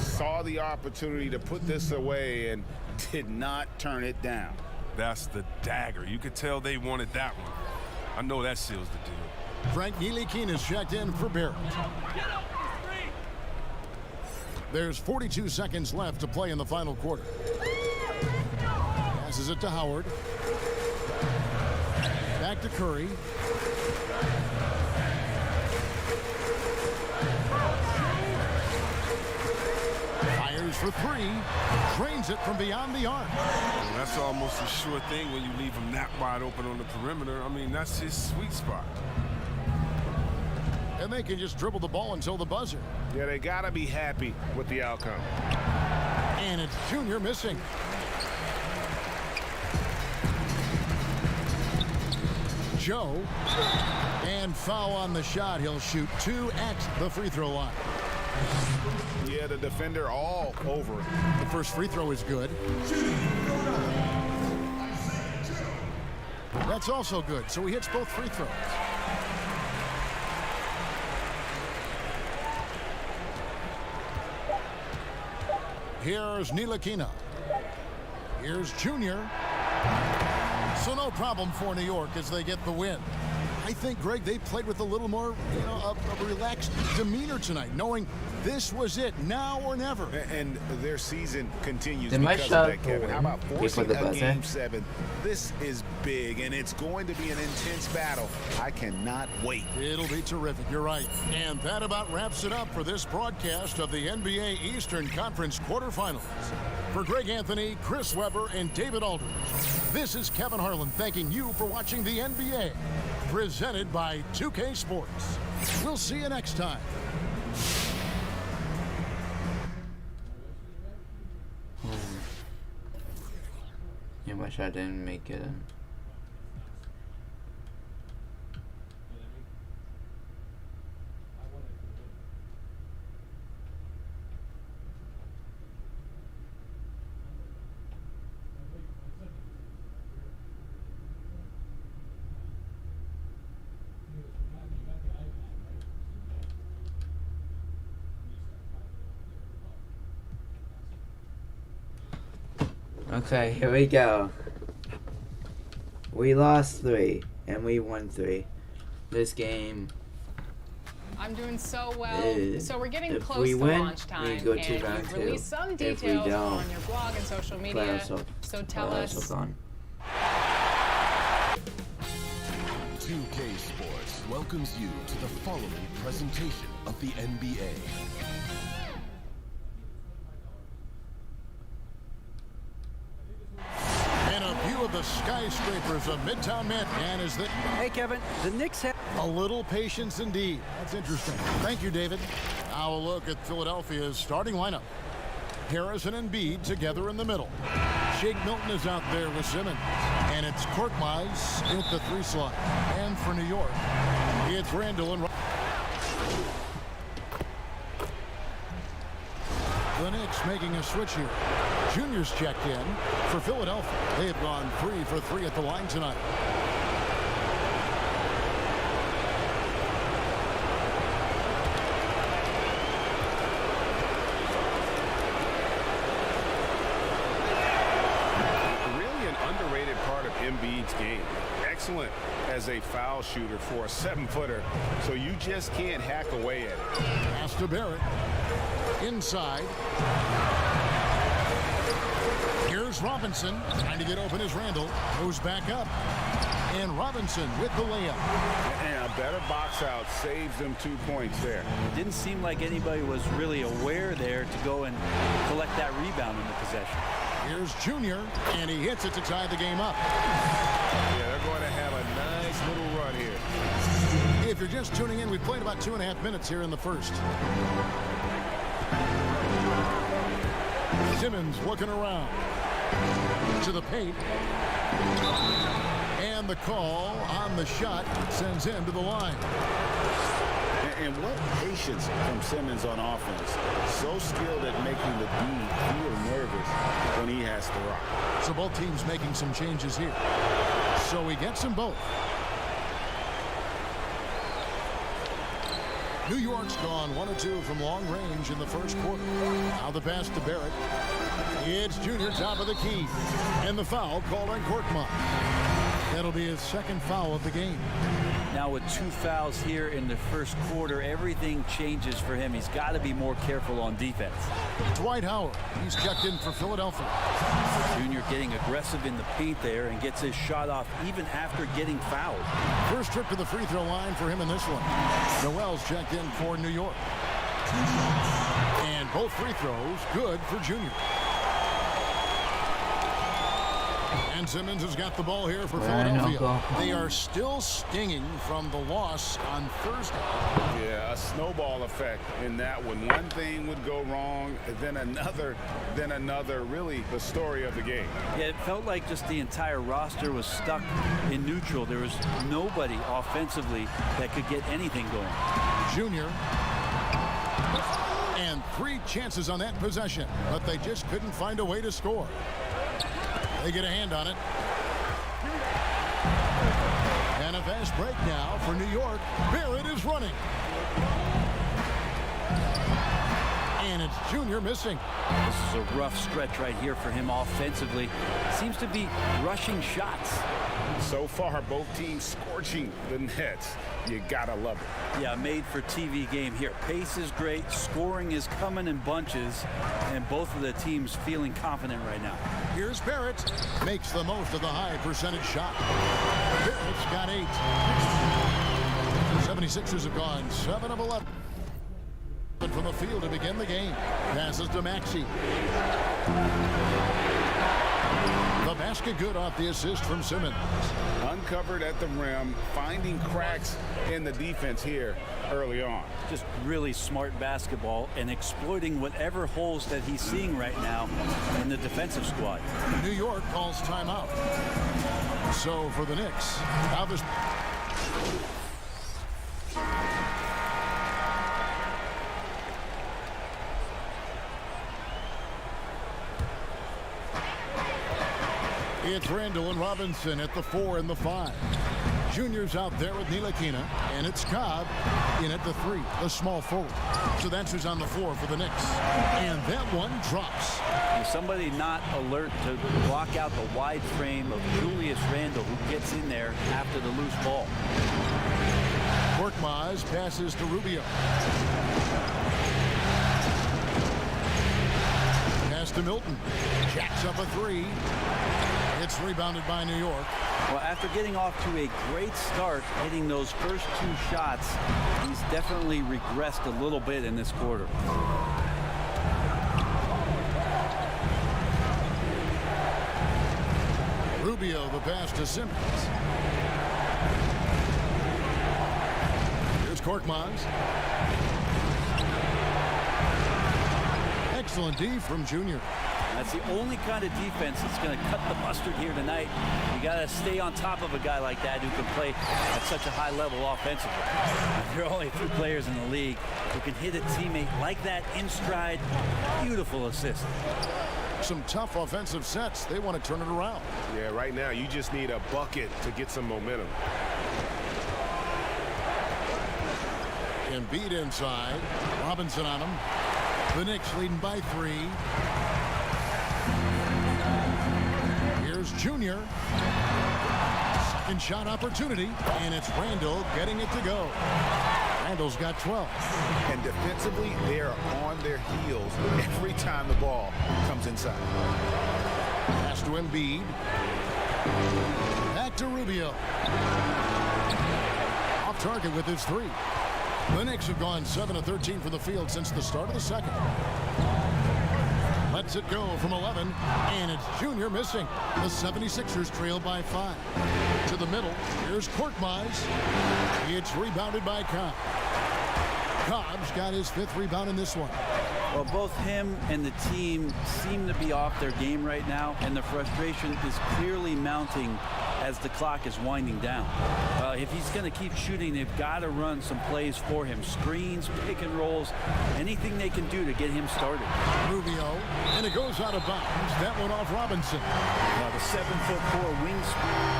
Saw the opportunity to put this away and did not turn it down. That's the dagger. You could tell they wanted that one. I know that seals the deal. Frank Ntilikina is checked in for Barrett. There's 42 seconds left to play in the final quarter. Passes it to Howard. Back to Curry. Fires for three. Drains it from beyond the arc. Well, that's almost a sure thing when you leave him that wide open on the perimeter. I mean, that's his sweet spot. And they can just dribble the ball until the buzzer. Yeah, they got to be happy with the outcome. And it's Junior missing. Joe, and foul on the shot. He'll shoot 2 at the free throw line. Yeah, the defender all over it. The first free throw is good. That's also good, so he hits both free throws. Here's Ntilikina. Here's Junior. So no problem for New York as they get the win. I think, Greg, they played with a little more, of a relaxed demeanor tonight, knowing this was it, now or never. And their season continues Did because of that, Kevin. How about forcing a Game 7? This is big, and it's going to be an intense battle. I cannot wait. It'll be terrific, you're right. And that about wraps it up for this broadcast of the NBA Eastern Conference quarterfinals. For Greg Anthony, Chris Webber, and David Aldridge, this is Kevin Harlan thanking you for watching the NBA, presented by 2K Sports. We'll see you next time. I wish I didn't make it. Okay, here we go. We lost 3 and we won 3. This game. I'm doing so well. So we're getting if close we to win, launch time, we go to and round you've 2. released some If we details don't, on your blog and social media. So tell us. 2K Sports welcomes you to the following presentation of the NBA. And a view of the skyscrapers of Midtown Manhattan is that... Hey, Kevin, the Knicks have... A little patience indeed. That's interesting. Thank you, David. Now a look at Philadelphia's starting lineup. Harris and Embiid together in the middle. Shake Milton is out there with Simmons. And it's Korkmaz at the 3 slot. And for New York, it's Randall and... The Knicks making a switch here. Junior's checked in for Philadelphia. They have gone 3 for 3 at the line tonight. Really an underrated part of Embiid's game. Excellent as a foul shooter for a 7-footer, so you just can't hack away at it. Pass to Barrett. Inside. Here's Robinson. Trying to get open as Randall. Goes back up. And Robinson with the layup. And a better box out saves them 2 points there. It didn't seem like anybody was really aware there to go and collect that rebound in the possession. Here's Junior, and he hits it to tie the game up. Yeah, they're going to have a nice little run here. If you're just tuning in, we've played about 2.5 minutes here in the first. Simmons looking around to the paint. And the call on the shot sends him to the line. And what patience from Simmons on offense. So skilled at making the D feel nervous when he has to rock. So both teams making some changes here. So he gets them both. New York's gone 1 of 2 from long range in the first quarter. Now the pass to Barrett. It's Junior, top of the key. And the foul called on Korkmaz. That'll be his second foul of the game. Now with 2 fouls here in the first quarter, everything changes for him. He's got to be more careful on defense. Dwight Howard, he's checked in for Philadelphia. Junior getting aggressive in the paint there and gets his shot off even after getting fouled. First trip to the free throw line for him in this one. Noel's checked in for New York. And both free throws good for Junior. And Simmons has got the ball here for Philadelphia. They are still stinging from the loss on Thursday. Yeah, a snowball effect in that one. One thing would go wrong, then another, really the story of the game. Yeah, it felt like just the entire roster was stuck in neutral. There was nobody offensively that could get anything going. Junior. And 3 chances on that possession, but they just couldn't find a way to score. They get a hand on it. And a fast break now for New York. Barrett is running. And it's Junior missing. This is a rough stretch right here for him offensively. Seems to be rushing shots. So far, both teams scorching the Nets. You gotta love it. Yeah, made for TV game here. Pace is great. Scoring is coming in bunches. And both of the teams feeling confident right now. Here's Barrett. Makes the most of the high percentage shot. Barrett's got 8. 76ers have gone 7 of 11 from the field to begin the game. Passes to Maxey. The basket good off the assist from Simmons. Uncovered at the rim, finding cracks in the defense here early on. Just really smart basketball and exploiting whatever holes that he's seeing right now in the defensive squad. New York calls timeout. So for the Knicks, now this. It's Randall and Robinson at the 4 and the 5. Junior's out there with Ntilikina, and it's Cobb in at the 3, the small forward. So that's who's on the floor for the Knicks. And that one drops. If somebody not alert to block out the wide frame of Julius Randle, who gets in there after the loose ball. Korkmaz passes to Rubio. Pass to Milton. Jacks up a 3. It's rebounded by New York. Well, after getting off to a great start, hitting those first 2 shots, he's definitely regressed a little bit in this quarter. Rubio, the pass to Simmons. Here's Korkmaz. Excellent D from Junior. That's the only kind of defense that's going to cut the mustard here tonight. You got to stay on top of a guy like that who can play at such a high level offensively. There are only a few players in the league who can hit a teammate like that in stride. Beautiful assist. Some tough offensive sets. They want to turn it around. Yeah, right now you just need a bucket to get some momentum. Embiid inside. Robinson on him. The Knicks leading by 3. Here's Junior. Second shot opportunity, and it's Randall getting it to go. Randall's got 12. And defensively, they're on their heels every time the ball comes inside. Pass to Embiid. Back to Rubio. Off target with his 3. The Knicks have gone 7 of 13 from the field since the start of the second. Lets it go from 11, and it's Junior missing. The 76ers trail by 5. To the middle, here's Korkmaz. It's rebounded by Cobb. Cobb's got his 5th rebound in this one. Well, both him and the team seem to be off their game right now, and the frustration is clearly mounting as the clock is winding down. If he's going to keep shooting, they've got to run some plays for him. Screens, pick and rolls, anything they can do to get him started. Rubio, and it goes out of bounds. That one off Robinson. Now the 7'4" wingspan.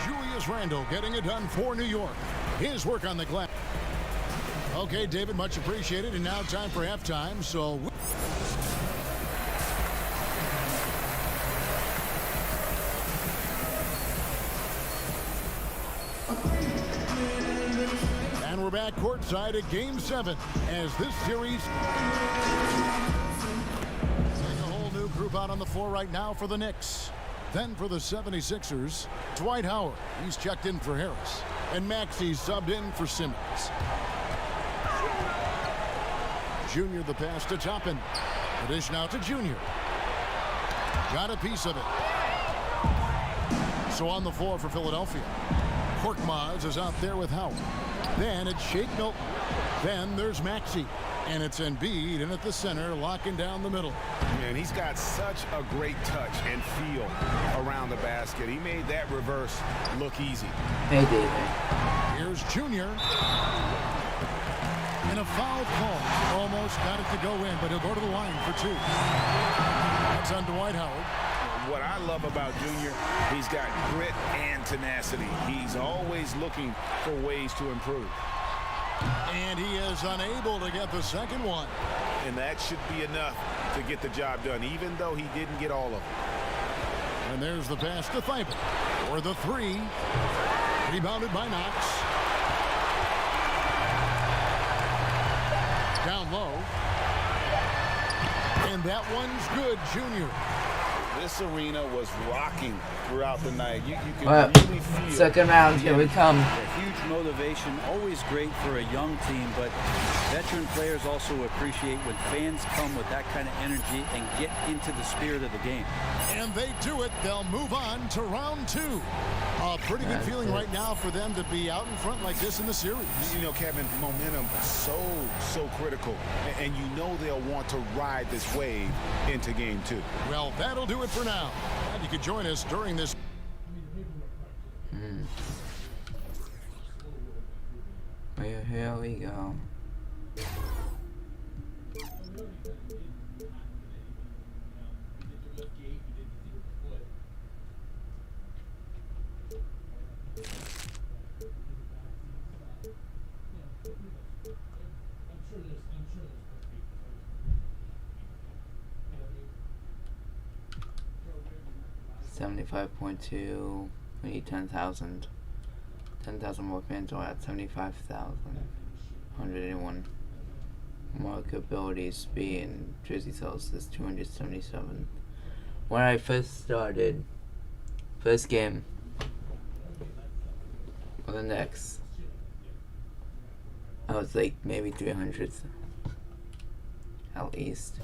Julius Randle getting it done for New York. His work on the glass. Okay, David, much appreciated. And now time for halftime. So and we're back courtside at Game 7 as this series a whole new group out on the floor right now for the Knicks. Then for the 76ers, Dwight Howard. He's checked in for Harris. And Maxey subbed in for Simmons. Junior the pass to Toppin. The dish now to Junior. Got a piece of it. So on the floor for Philadelphia. Korkmaz is out there with Howard. Then it's Shake Milton. Then there's Maxey. And it's Embiid in at the center, locking down the middle. Man, he's got such a great touch and feel around the basket. He made that reverse look easy. Hey, David. Here's Junior. And a foul call. Almost got it to go in, but he'll go to the line for 2. That's on Dwight Howard. What I love about Junior, he's got grit and tenacity. He's always looking for ways to improve. And he is unable to get the second one. And that should be enough to get the job done, even though he didn't get all of it. And there's the pass to Thibault for the 3. Rebounded by Knox. Down low. And that one's good, Junior. This arena was rocking throughout the night. You can really feel. Second round, here we come. A huge motivation, always great for a young team, but veteran players also appreciate when fans come with that kind of energy and get into the spirit of the game. And they do it. They'll move on to round 2. A pretty good feeling right now for them to be out in front like this in the series. You know, Kevin, momentum so critical. And you know they'll want to ride this wave into game 2. Well, that'll do it for now. And you can join us during this. Well, here we go. $75.2. We need 10,000. 10,000 more fans are at 75,000. 181. Markability, speed, and jersey sales is 277. When I first started, first game for the Knicks, I was like maybe 300 at least.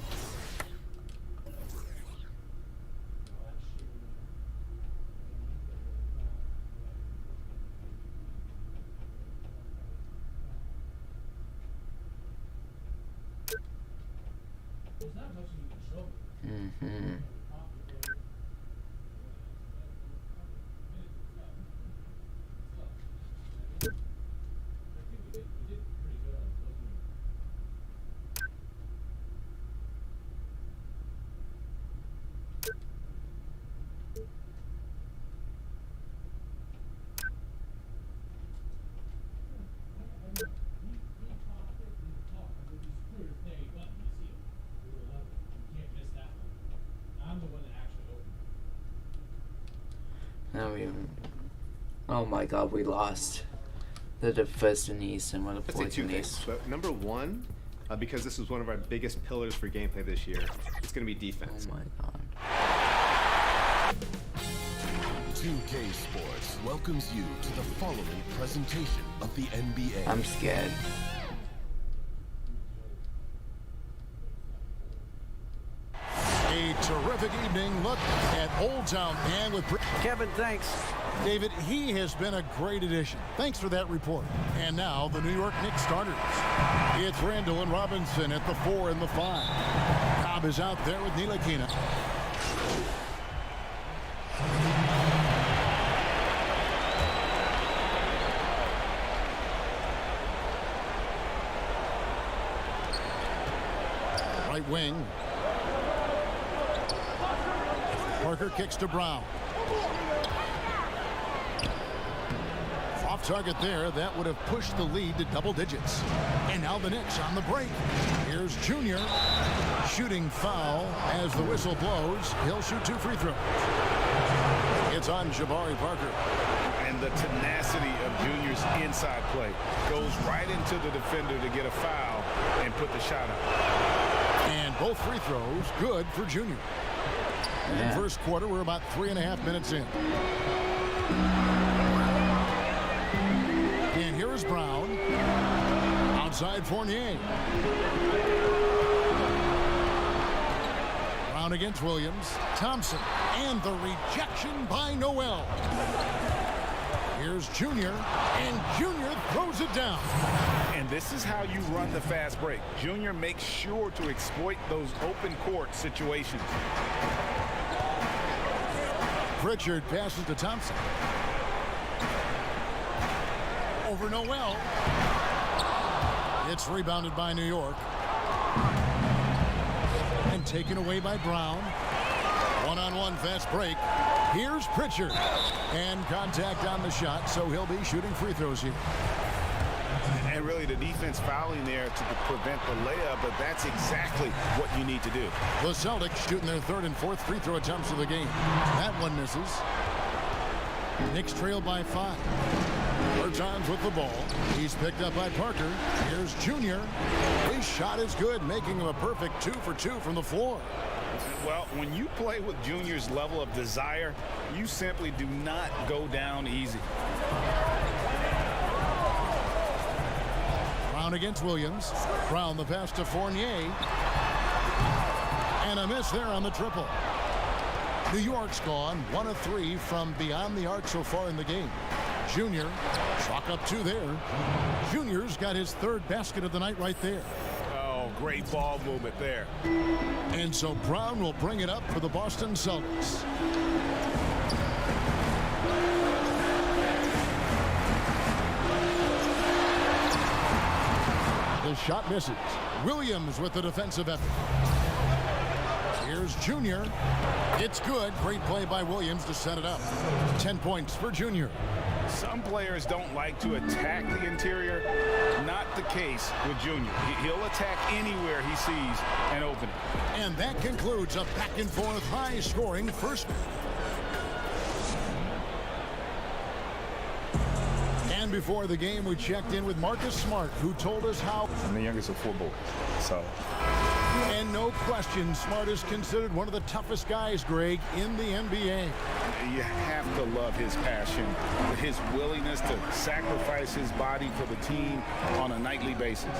Mm-hmm. Now oh my God, we lost the first in the East and one of the I'd say fourth two in the things. East. But number one, because this is one of our biggest pillars for gameplay this year, it's going to be defense. Oh my God. 2K Sports welcomes you to the following presentation of the NBA. I'm scared. A terrific evening look at Old Town Man with Kevin, thanks. David, he has been a great addition. Thanks for that report. And now the New York Knicks starters. It's Randall and Robinson at the 4 and the 5. Cobb is out there with Ntilikina. Right wing. Parker kicks to Brown. Off target there. That would have pushed the lead to double digits. And now the Knicks on the break. Here's Junior. Shooting foul as the whistle blows. He'll shoot 2 free throws. It's on Jabari Parker. And the tenacity of Junior's inside play goes right into the defender to get a foul and put the shot up. And both free throws good for Junior. In the first quarter, we're about 3.5 minutes in. And here is Brown. Outside Fournier. Brown against Williams. Thompson. And the rejection by Noel. Here's Junior. And Junior throws it down. And this is how you run the fast break. Junior makes sure to exploit those open court situations. Pritchard passes to Thompson. Over Noel. It's rebounded by New York. And taken away by Brown. One-on-one fast break. Here's Pritchard. And contact on the shot, so he'll be shooting free throws here. And really the defense fouling there to prevent the layup, but that's exactly what you need to do. The Celtics shooting their 3rd and 4th free throw attempts of the game. That one misses. Knicks trail by 5. Bertans with the ball. He's picked up by Parker. Here's Junior. His shot is good, making him a perfect 2 for 2 from the floor. Well, when you play with Junior's level of desire, you simply do not go down easy. Brown against Williams. Brown the pass to Fournier. And a miss there on the triple. New York's gone 1 of 3 from beyond the arc so far in the game. Junior, chalk up 2 there. Junior's got his 3rd basket of the night right there. Oh, great ball movement there. And so Brown will bring it up for the Boston Celtics. The shot misses. Williams with the defensive effort. Here's Junior. It's good. Great play by Williams to set it up. 10 points for Junior. Some players don't like to attack the interior. Not the case with Junior. He'll attack anywhere he sees an opening. And that concludes a back-and-forth high-scoring first. And before the game, we checked in with Marcus Smart, who told us how... I'm the youngest of 4 boys, so... And no question, Smart is considered one of the toughest guys, Greg, in the NBA. You have to love his passion, his willingness to sacrifice his body for the team on a nightly basis.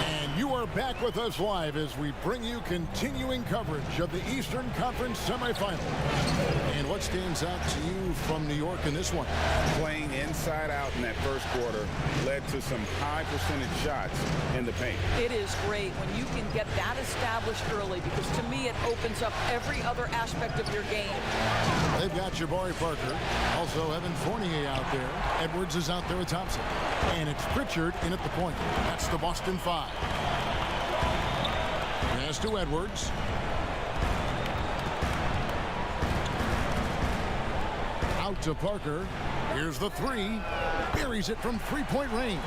And you are back with us live as we bring you continuing coverage of the Eastern Conference semifinals. And what stands out to you from New York in this one? Playing inside out in that first quarter led to some high percentage shots in the paint. It is great when you can get that established early, because to me it opens up every other aspect of your game. They've got Jabari Parker, also Evan Fournier out there. Edwards is out there with Thompson. And it's Pritchard in at the point. That's the Boston 5. Pass to Edwards. Out to Parker. Here's the three. Buries it from three-point range.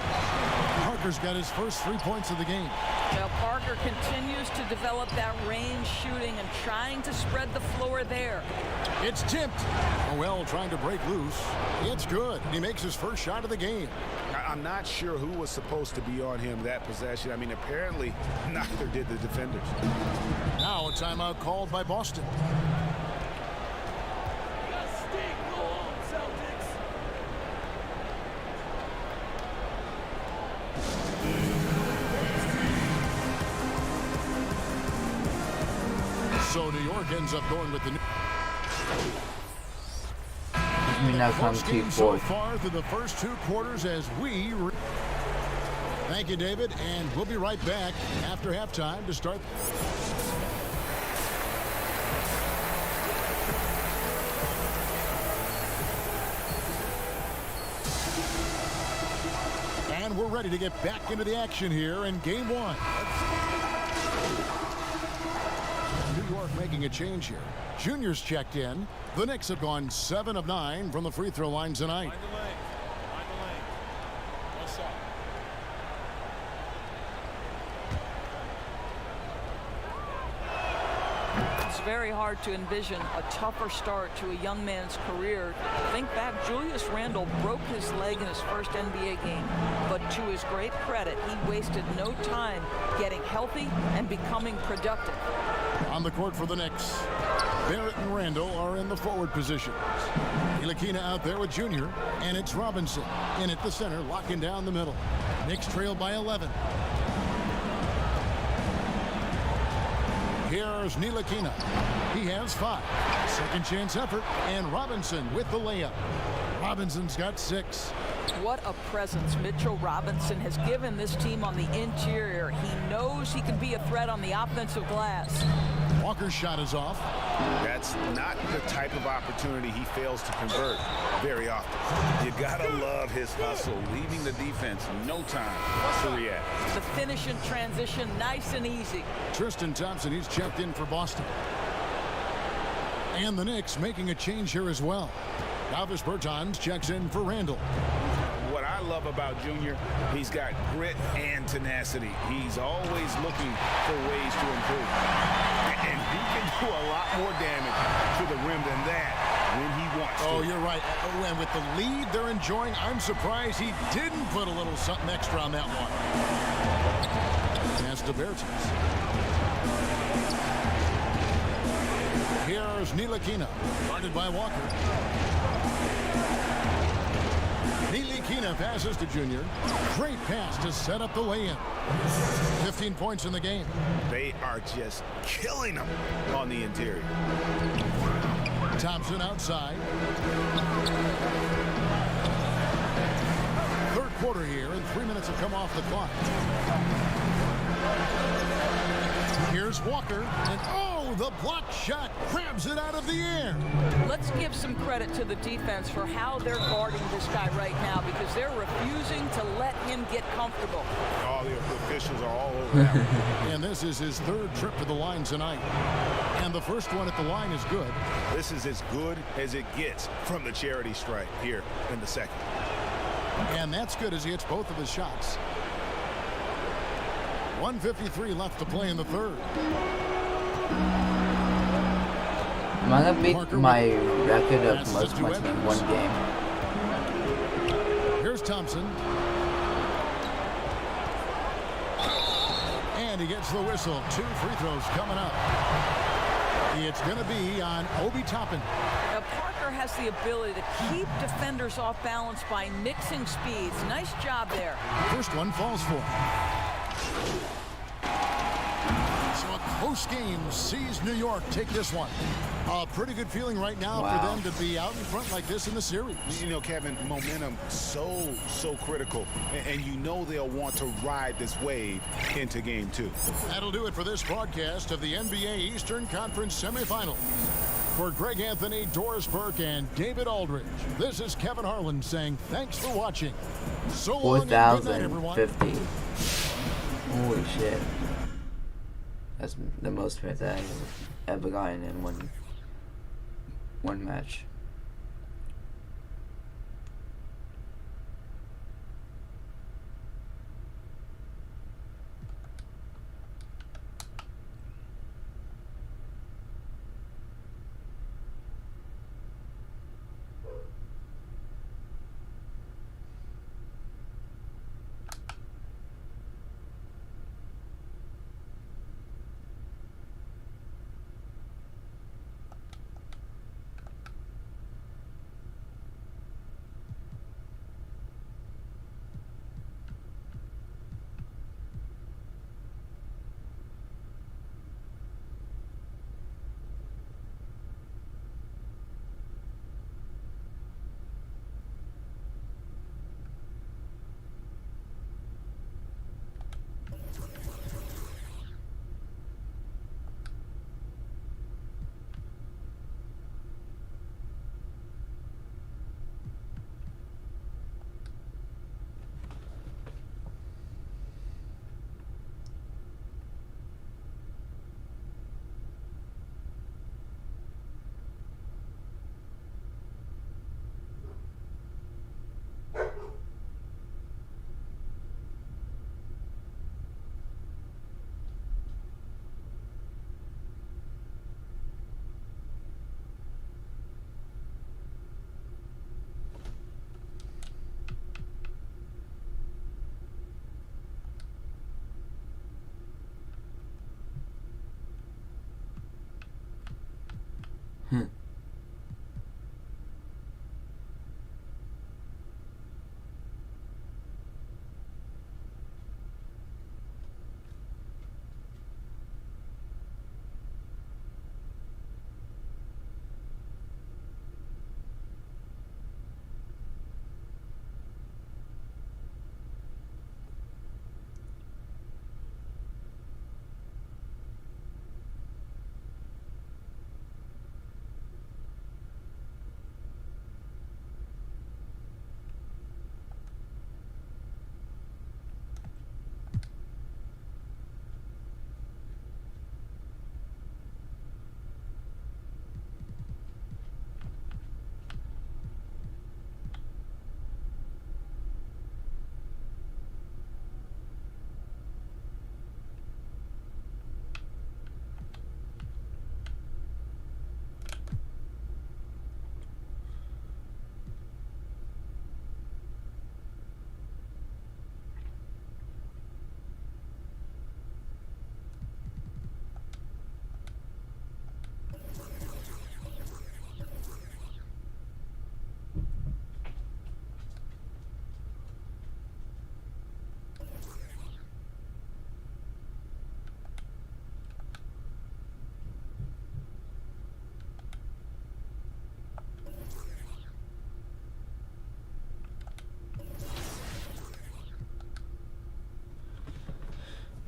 Parker's got his first 3 points of the game. Now Parker continues to develop that range shooting and trying to spread the floor there. It's tipped. Noel trying to break loose. It's good. He makes his first shot of the game. I'm not sure who was supposed to be on him that possession. I mean, apparently neither did the defenders. Now a timeout called by Boston. So New York ends up going with the now comes to so far through the first 2 quarters as we. Thank you, David, and we'll be right back after halftime to start. And we're ready to get back into the action here in game 1. New York making a change here. Junior's checked in. The Knicks have gone 7 of 9 from the free throw line tonight. Find the lane. What's up? It's very hard to envision a tougher start to a young man's career. Think back, Julius Randle broke his leg in his first NBA game, but to his great credit, he wasted no time getting healthy and becoming productive. On the court for the Knicks, Barrett and Randall are in the forward positions. Ntilikina out there with Junior, and it's Robinson in at the center, locking down the middle. Knicks trail by 11. Here's Ntilikina. He has 5. Second chance effort, and Robinson with the layup. Robinson's got 6. What a presence Mitchell Robinson has given this team on the interior. He knows he can be a threat on the offensive glass. Walker's shot is off. That's not the type of opportunity he fails to convert very often. You gotta love his hustle, leaving the defense no time to react. The finish in transition, nice and easy. Tristan Thompson, he's checked in for Boston. And the Knicks making a change here as well. Davis Bertans checks in for Randall. What I love about Junior, he's got grit and tenacity. He's always looking for ways to improve. And he can do a lot more damage to the rim than that when he wants to. Oh, you're right. And with the lead they're enjoying, I'm surprised he didn't put a little something extra on that one. Pass to Bertans. Here's Ntilikina, guarded by Walker. Ntilikina passes to Junior. Great pass to set up the lay-in. 15 points in the game. They are just killing them on the interior. Thompson outside. Third quarter here, and 3 minutes have come off the clock. Here's Walker, and oh, the block shot grabs it out of the air. Let's give some credit to the defense for how they're guarding this guy right now, because they're refusing to let him get comfortable. All the officials are all over that. And this is his 3rd trip to the line tonight. And the first one at the line is good. This is as good as it gets from the charity stripe here in the second. And that's good as he hits both of his shots. 1:53 left to play in the third. I'm gonna beat my record of most points in one game. Here's Thompson. And he gets the whistle. 2 free throws coming up. It's going to be on Obi Toppin. Now Parker has the ability to keep defenders off balance by mixing speeds. Nice job there. First one falls for him. Most games sees New York take this one. A pretty good feeling right now for them to be out in front like this in the series. You know, Kevin, momentum so critical. And you know they'll want to ride this wave into game 2. That'll do it for this broadcast of the NBA Eastern Conference semifinals. For Greg Anthony, Doris Burke, and David Aldridge, this is Kevin Harlan saying thanks for watching. So long and good night, everyone. 4,050. Holy shit. That's the most points I've ever gotten in one match.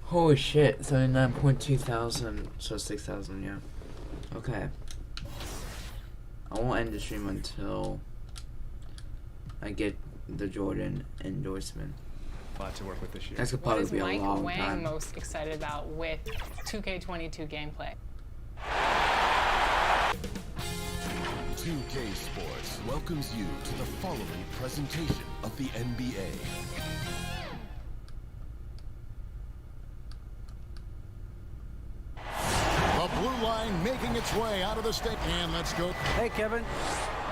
Holy shit, 39.2 thousand, so 6,000, yeah. Okay. I won't end the stream until I get the Jordan endorsement. A lot to work with this year. That's could probably be a long time. What is Mike Wang most excited about with 2K22 gameplay? 2K Sports welcomes you to the following presentation of the NBA. The blue line making its way out of the stick. And let's go. Hey, Kevin.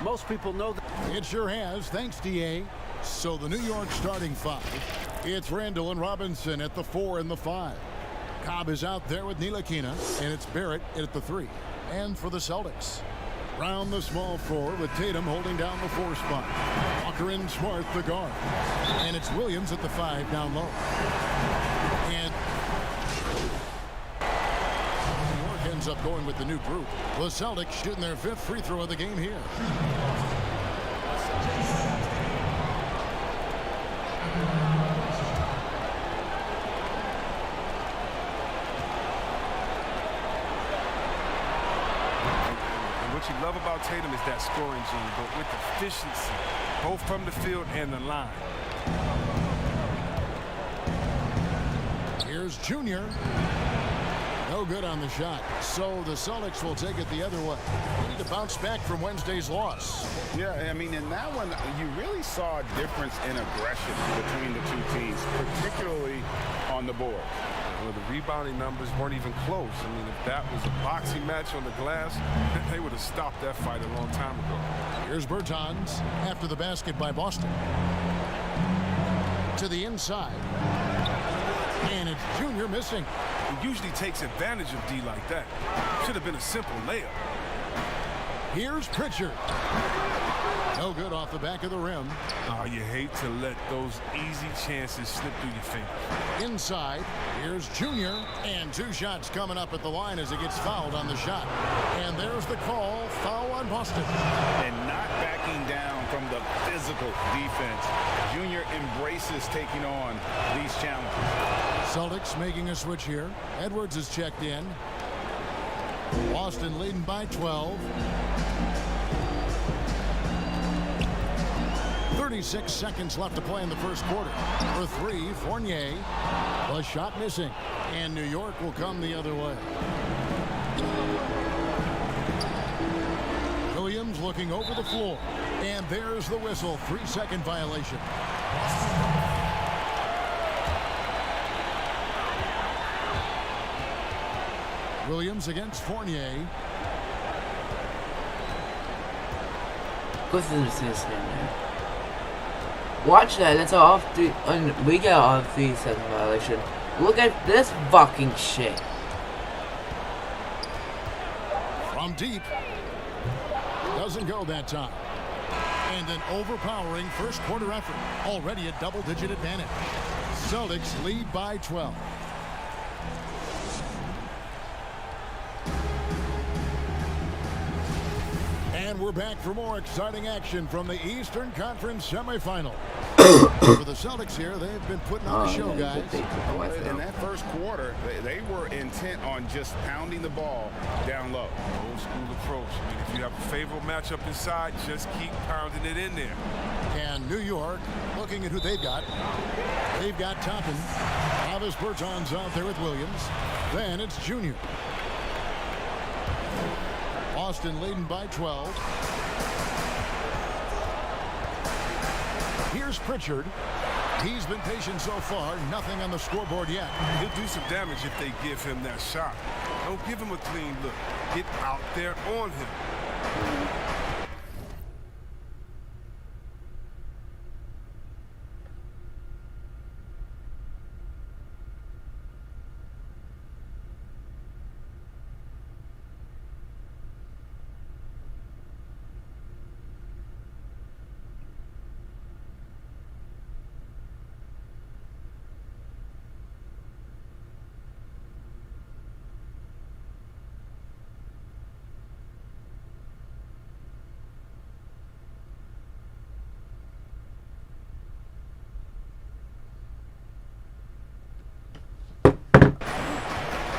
Most people know that. It sure has. Thanks, DA. So the New York starting 5. It's Randall and Robinson at the 4 and the 5. Cobb is out there with Ntilikina, and it's Barrett at the 3. And for the Celtics, Brown the small 4 with Tatum holding down the 4 spot. Walker and Smart the guard. And it's Williams at the 5 down low. And ends up going with the new group. The Celtics shooting their 5th free throw of the game here. What you love about Tatum is that scoring gene, but with efficiency, both from the field and the line. Here's Junior. No good on the shot. So the Celtics will take it the other way. They need to bounce back from Wednesday's loss. Yeah, I mean, in that one, you really saw a difference in aggression between the two teams, particularly on the board. Well, the rebounding numbers weren't even close. I mean, if that was a boxing match on the glass, they would have stopped that fight a long time ago. Here's Bertans after the basket by Boston. To the inside. And it's Junior missing. He usually takes advantage of D like that. Should have been a simple layup. Here's Pritchard. No good off the back of the rim. Oh, you hate to let those easy chances slip through your fingers. Inside, here's Junior. And 2 shots coming up at the line as he gets fouled on the shot. And there's the call. Foul on Boston. And not backing down from the physical defense. Junior embraces taking on these challenges. Celtics making a switch here. Edwards is checked in. Boston leading by 12. 36 seconds left to play in the first quarter. For 3, Fournier. The shot missing. And New York will come the other way. Williams looking over the floor. And there's the whistle. 3-second violation. Williams against Fournier. Watch that. That's off 3. We got off 3-second violation. Look at this fucking shit. From deep. Doesn't go that time. And an overpowering first quarter effort. Already a double-digit advantage. Celtics lead by 12. And we're back for more exciting action from the Eastern Conference semifinal. For the Celtics here, they've been putting on a show, guys. In that first quarter, they were intent on just pounding the ball down low. Old school approach. I mean, if you have a favorable matchup inside, just keep pounding it in there. And New York, looking at who they've got. They've got Toppin. Travis Bertans out there with Williams. Then it's Junior. Boston leading by 12. Here's Pritchard. He's been patient so far. Nothing on the scoreboard yet. He'll do some damage if they give him that shot. Don't give him a clean look. Get out there on him.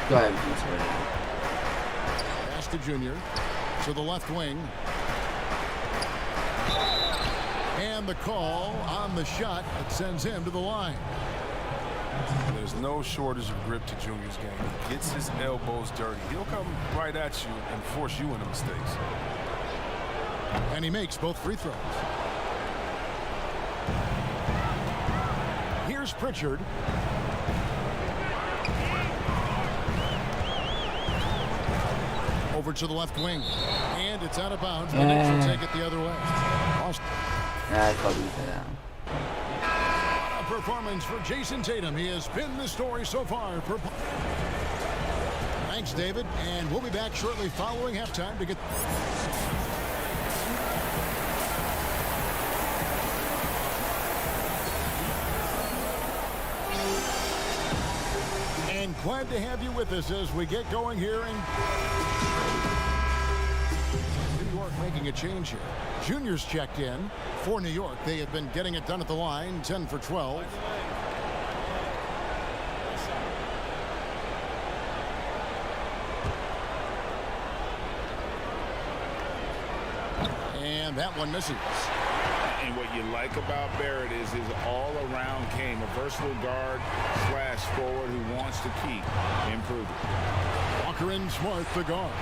Go ahead, Pass to Junior. To the left wing. And the call on the shot that sends him to the line. There's no shortage of grip to Junior's game. He gets his elbows dirty. He'll come right at you and force you into mistakes. And he makes both free throws. Here's Pritchard. Over to the left wing. And it's out of bounds. The Knicks will take it the other way. Austin. I thought we said that. A performance for Jason Tatum. He has been the story so far. Thanks, David. And we'll be back shortly following halftime to get... And Glad to have you with us as we get going here in New York, making a change here. Juniors checked in for New York. They have been getting it done at the line, 10 for 12. And that one misses. And what you like about Barrett is his all-around game, a versatile guard slash forward who wants to keep improving. Walker and Smart, the guard.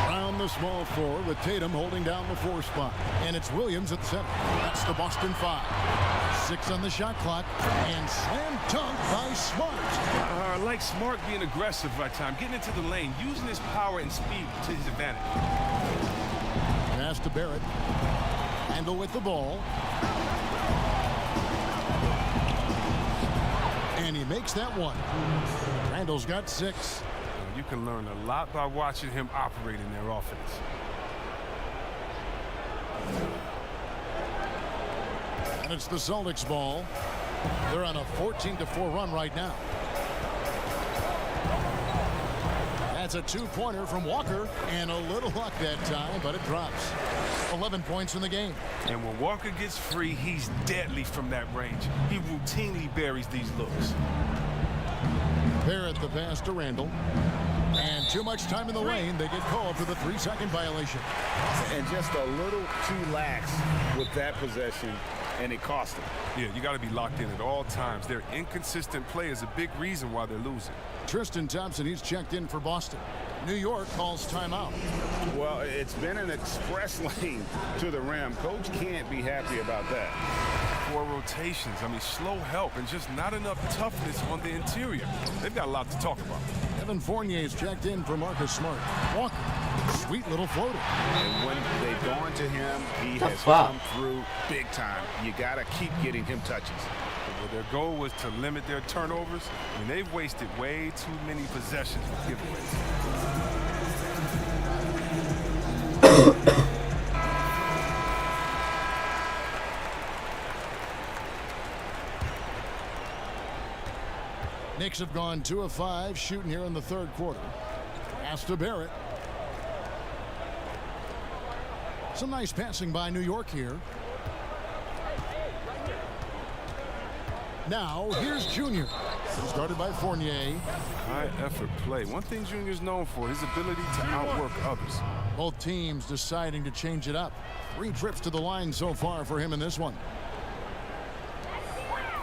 Around the small floor with Tatum holding down the 4 spot. And it's Williams at the center. That's the Boston 5. 6 on the shot clock. And slam dunk by Smart. I like Smart being aggressive right time, getting into the lane, using his power and speed to his advantage. Pass to Barrett. Randall with the ball. And he makes that one. Randall's got 6. You can learn a lot by watching him operate in their offense. And it's the Celtics ball. They're on a 14-4 run right now. That's a 2-pointer from Walker, and a little luck that time, but it drops. 11 points in the game. And when Walker gets free, he's deadly from that range. He routinely buries these looks. Barrett the pass to Randall. And too much time in the lane. They get called for the 3-second violation. And just a little too lax with that possession, and it cost them. Yeah, you got to be locked in at all times. Their inconsistent play is a big reason why they're losing. Tristan Thompson, he's checked in for Boston. New York calls timeout. Well, it's been an express lane to the rim. Coach can't be happy about that. 4 rotations. I mean, slow help and just not enough toughness on the interior. They've got a lot to talk about. Evan Fournier's checked in for Marcus Smart. Walker, sweet little floater. And when they've gone to him, he has come through big time. You got to keep getting him touches. Well, their goal was to limit their turnovers. I mean, they've wasted way too many possessions with giveaways. Knicks have gone 2 of 5 shooting here in the 3rd quarter. Pass to Barrett. Some nice passing by New York here. Now, here's Junior. He's guarded by Fournier. High effort play. One thing Junior's known for, his ability to outwork others. Both teams deciding to change it up. 3 trips to the line so far for him in this one.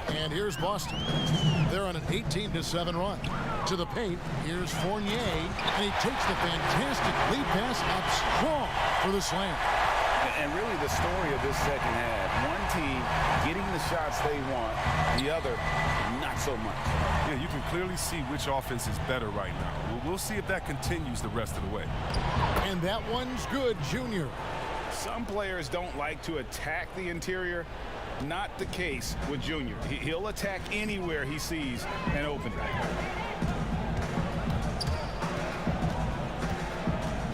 And here's Boston. They're on an 18-7 run. To the paint, here's Fournier, and he takes the fantastic lead pass up strong for the slam. And really the story of this second half, one team getting the shots they want, the other not so much. Yeah, you can clearly see which offense is better right now. We'll see if that continues the rest of the way. And that one's good, Junior. Some players don't like to attack the interior. Not the case with Junior. He'll attack anywhere he sees an opening.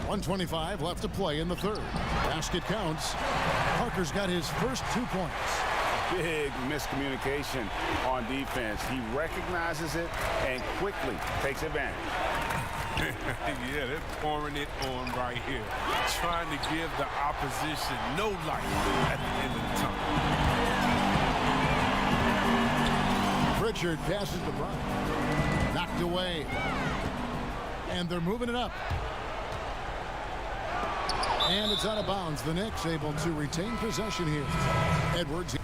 1:25 left to play in the 3rd. Basket counts. Parker's got his first 2 points. Big miscommunication on defense. He recognizes it and quickly takes advantage. Yeah, they're pouring it on right here. Trying to give the opposition no life at the end of the tunnel. Pritchard passes to Bryant. Knocked away. And they're moving it up. And it's out of bounds. The Knicks able to retain possession here. Edwards.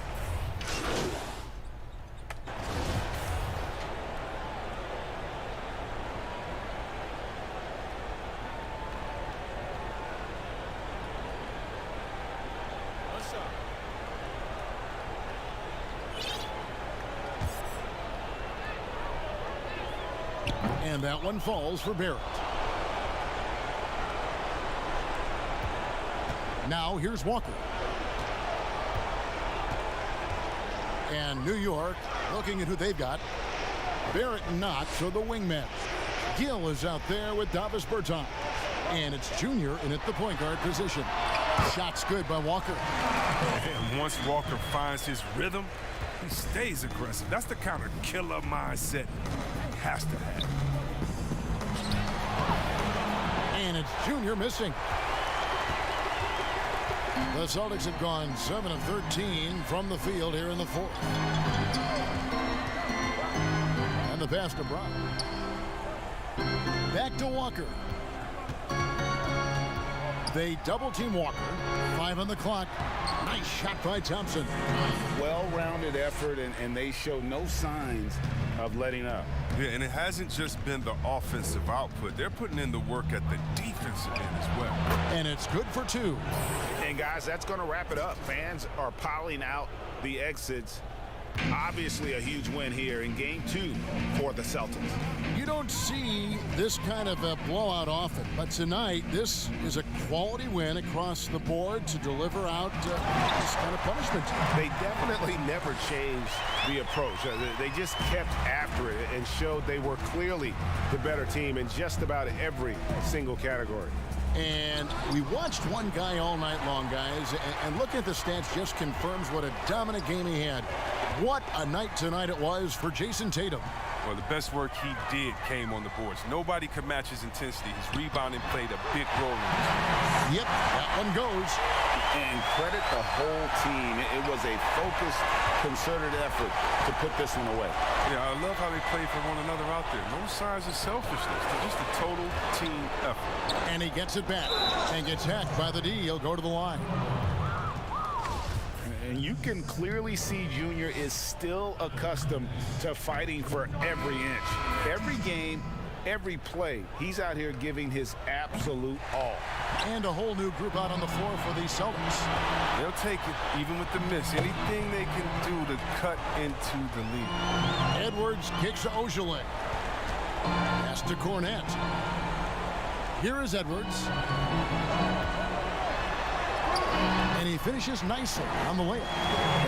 And that one falls for Barrett. Now here's Walker. And New York looking at who they've got. Barrett not, so the wingman. Gill is out there with Davis Bertans. And it's Junior in at the point guard position. Shot's good by Walker. And once Walker finds his rhythm, he stays aggressive. That's the kind of killer mindset he has to have. Junior missing. The Celtics have gone 7 of 13 from the field here in the fourth. And the pass to Brown. Back to Walker. They double-team Walker. 5 on the clock. Nice shot by Thompson. Well-rounded effort, and they show no signs of letting up. Yeah, and it hasn't just been the offensive output. They're putting in the work at the defensive end as well. And it's good for 2. And, guys, that's going to wrap it up. Fans are piling out the exits. Obviously a huge win here in Game 2 for the Celtics. You don't see this kind of a blowout often, but tonight this is a quality win across the board to deliver out this kind of punishment. They definitely never changed the approach. They just kept after it and showed they were clearly the better team in just about every single category. And we watched one guy all night long, guys, and looking at the stats just confirms what a dominant game he had. What a night tonight it was for Jason Tatum. Well, the best work he did came on the boards. Nobody could match his intensity. His rebounding played a big role in this. Yep, that one goes. And credit the whole team. It was a focused, concerted effort to put this one away. Yeah, I love how they play for one another out there. No signs of selfishness. They're just a total team effort. And he gets it back and gets hacked by the D. He'll go to the line. And you can clearly see Junior is still accustomed to fighting for every inch. Every game, every play, he's out here giving his absolute all. And a whole new group out on the floor for the Celtics. They'll take it, even with the miss. Anything they can do to cut into the lead. Edwards kicks to Ojale. Pass to Cornette. Here is Edwards. And he finishes nicely on the layup.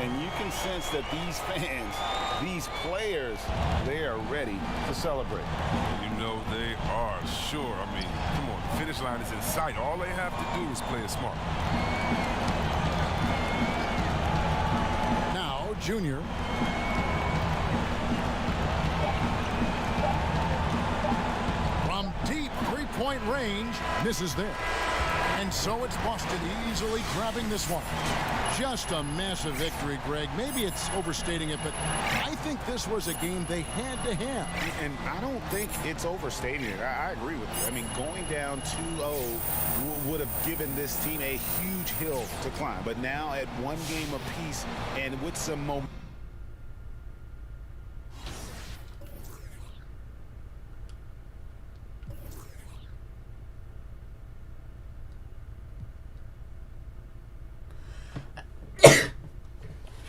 And you can sense that these fans, these players, they are ready to celebrate. You know they are, sure. I mean, come on, the finish line is in sight. All they have to do is play it smart. Now, Junior. From deep three-point range, misses there. And so it's Boston easily grabbing this one. Just a massive victory, Greg. Maybe it's overstating it, but I think this was a game they had to have. And I don't think it's overstating it. I agree with you. I mean, going down 2-0 would have given this team a huge hill to climb. But now at one game apiece and with some momentum.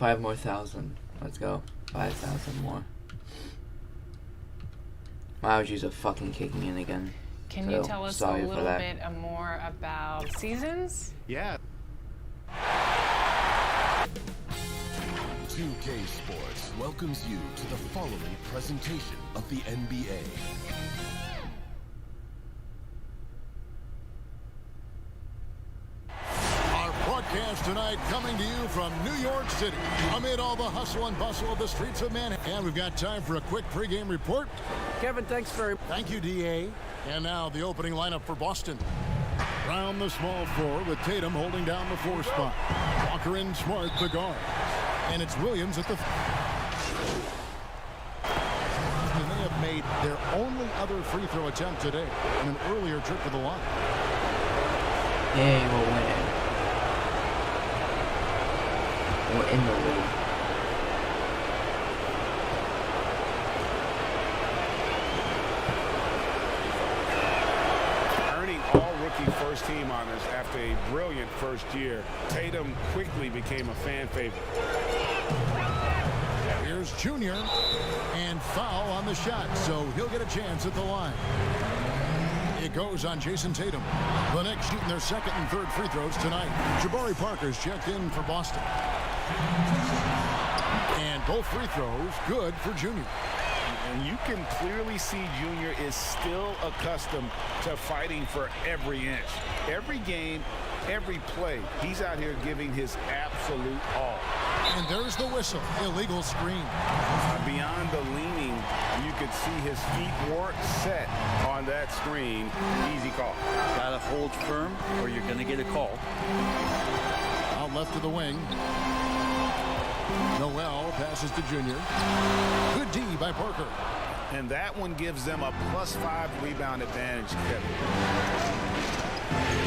$5,000 more. Let's go. 5,000 more. My allergies are fucking kicking in again. Can you tell us a little bit more about seasons? Yeah. 2K Sports welcomes you to the following presentation of the NBA. Broadcast tonight coming to you from New York City. Amid all the hustle and bustle of the streets of Manhattan. And we've got time for a quick pregame report. Kevin, thanks very much. Thank you, DA. And now the opening lineup for Boston. Brown the small four with Tatum holding down the 4 spot. Walker and Smart the guard. And it's Williams at the... And they have made their only other free throw attempt today on an earlier trip to the line. Yay, we're winning. We're in the lead. Earning all rookie first team honors after a brilliant first year, Tatum quickly became a fan favorite. Here's Junior, and foul on the shot, so he'll get a chance at the line. It goes on Jason Tatum. The Knicks shooting their second and third free throws tonight. Jabari Parker's checked in for Boston. And both free throws good for Junior. And you can clearly see Junior is still accustomed to fighting for every inch. Every game, Every play, he's out here giving his absolute all. And there's the whistle. Illegal screen. Beyond the leaning, you could see his feet weren't set on that screen. Easy call. Gotta hold firm or you're gonna get a call. Out left to the wing. Noel passes to Junior. Good D by Parker. And that one gives them a +5 rebound advantage, Kevin.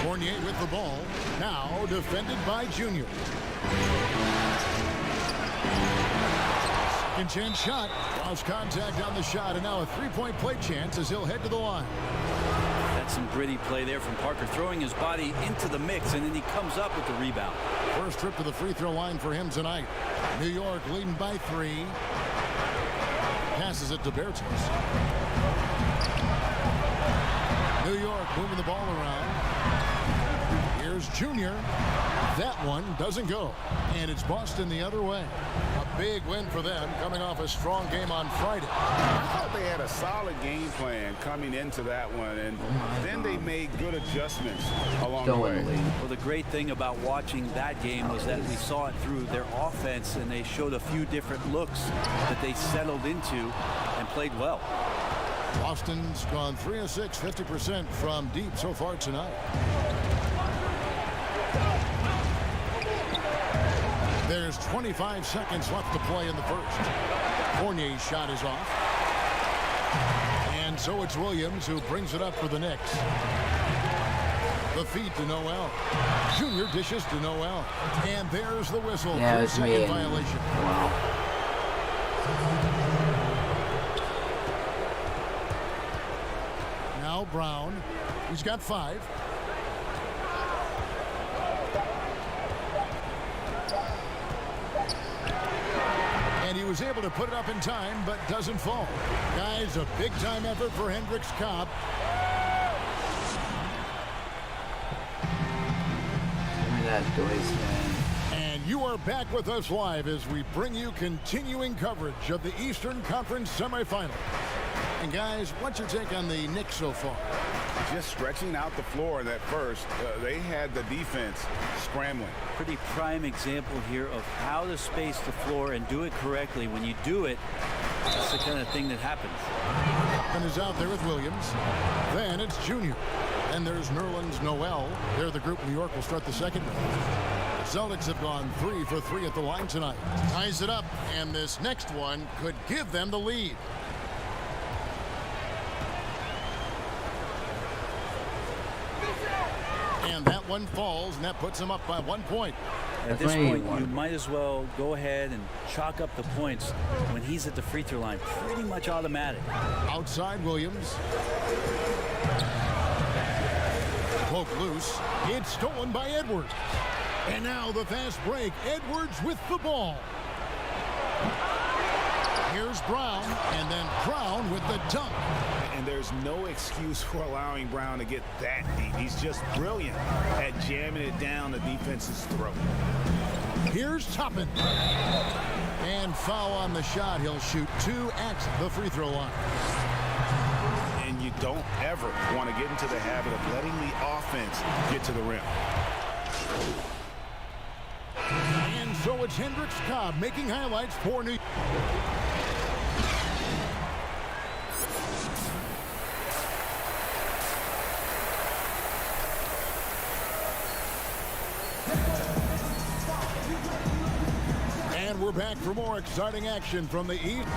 Fournier with the ball. Now defended by Junior. Second chance shot. Lost contact on the shot, and now a three-point play chance as he'll head to the line. That's some gritty play there from Parker, throwing his body into the mix, and then he comes up with the rebound. First trip to the free throw line for him tonight. New York leading by 3. Passes it to Bertens. New York moving the ball around. Here's Junior. That one doesn't go. And it's Boston the other way. A big win for them, coming off a strong game on Friday. I thought they had a solid game plan coming into that one, and then they made good adjustments along the way. Well, the great thing about watching that game was that we saw it through their offense, and they showed a few different looks that they settled into and played well. Boston's gone 3 of 6, 50% from deep so far tonight. There's 25 seconds left to play in the first. Fournier's shot is off. And so it's Williams who brings it up for the Knicks. The feed to Noel. Junior dishes to Noel. And there's the whistle. Yeah, it's me. Second violation. Wow. Now Brown. He's got 5. And he was able to put it up in time, but doesn't fall. Guys, a big-time effort for Hendricks Cobb. And you are back with us live as we bring you continuing coverage of the Eastern Conference semifinal. And guys, what's your take on the Knicks so far? Just stretching out the floor in that first. They had the defense scrambling. Pretty prime example here of how to space the floor and do it correctly. When you do it, that's the kind of thing that happens. And is out there with Williams. Then it's Junior. And there's Nerlens Noel. They're the group New York will start the second with. The Celtics have gone 3 for 3 at the line tonight. Ties it up, and this next one could give them the lead. And that one falls, and that puts them up by 1 point. At this point, you might as well go ahead and chalk up the points when he's at the free throw line. Pretty much automatic. Outside Williams. Poke loose. It's stolen by Edwards. And now the fast break. Edwards with the ball. Here's Brown, and then Brown with the dunk. And there's no excuse for allowing Brown to get that deep. He's just brilliant at jamming it down the defense's throat. Here's Toppin. And foul on the shot. He'll shoot 2 at the free throw line. And you don't ever want to get into the habit of letting the offense get to the rim. And so it's Hendricks Cobb making highlights for New York. And we're back for more exciting action from the East.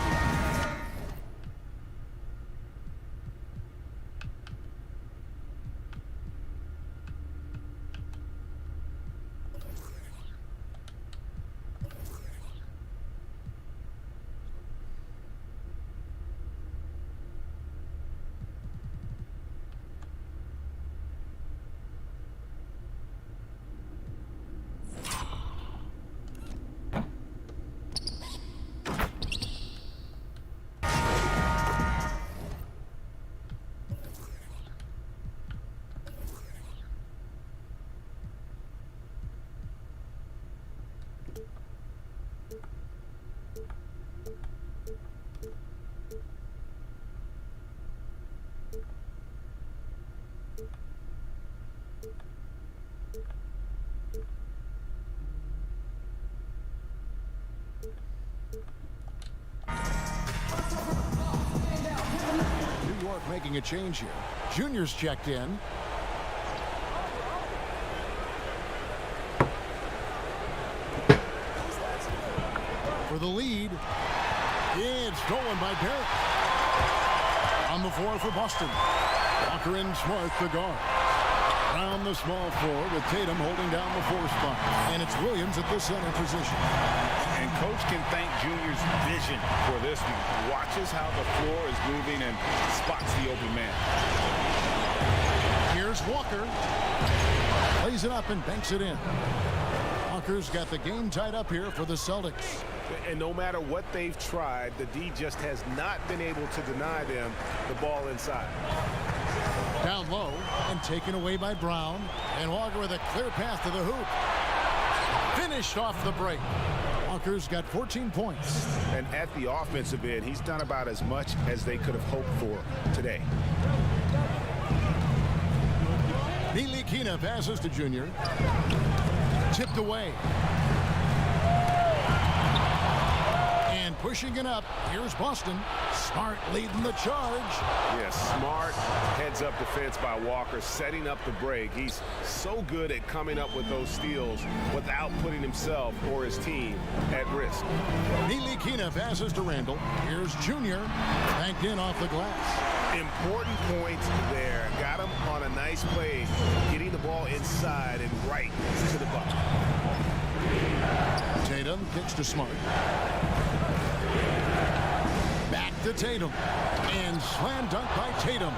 making a change here. Junior's checked in. For the lead. It's stolen by Barrett. On the floor for Boston. Walker and Smart, the guard. Around the small floor with Tatum holding down the 4 spot. And it's Williams at the center position. And coach can thank Junior's vision for this one. Watches how the floor is moving and spots the open man. Here's Walker. Plays it up and banks it in. Walker's got the game tied up here for the Celtics. And no matter what they've tried, the D just has not been able to deny them the ball inside. Down low and taken away by Brown. And Walker with a clear path to the hoop. Finished off the break. Walker's got 14 points. And at the offensive end, he's done about as much as they could have hoped for today. Ntilikina passes to Junior. Tipped away. And pushing it up, here's Boston. Smart leading the charge. Yes, smart heads-up defense by Walker, setting up the break. He's so good at coming up with those steals without putting himself or his team at risk. Ntilikina passes to Randall. Here's Junior. Banked in off the glass. Important points there. Got him on a nice play, getting the ball inside and right to the bucket. Tatum kicks to Smart. Back to Tatum. And slam dunk by Tatum.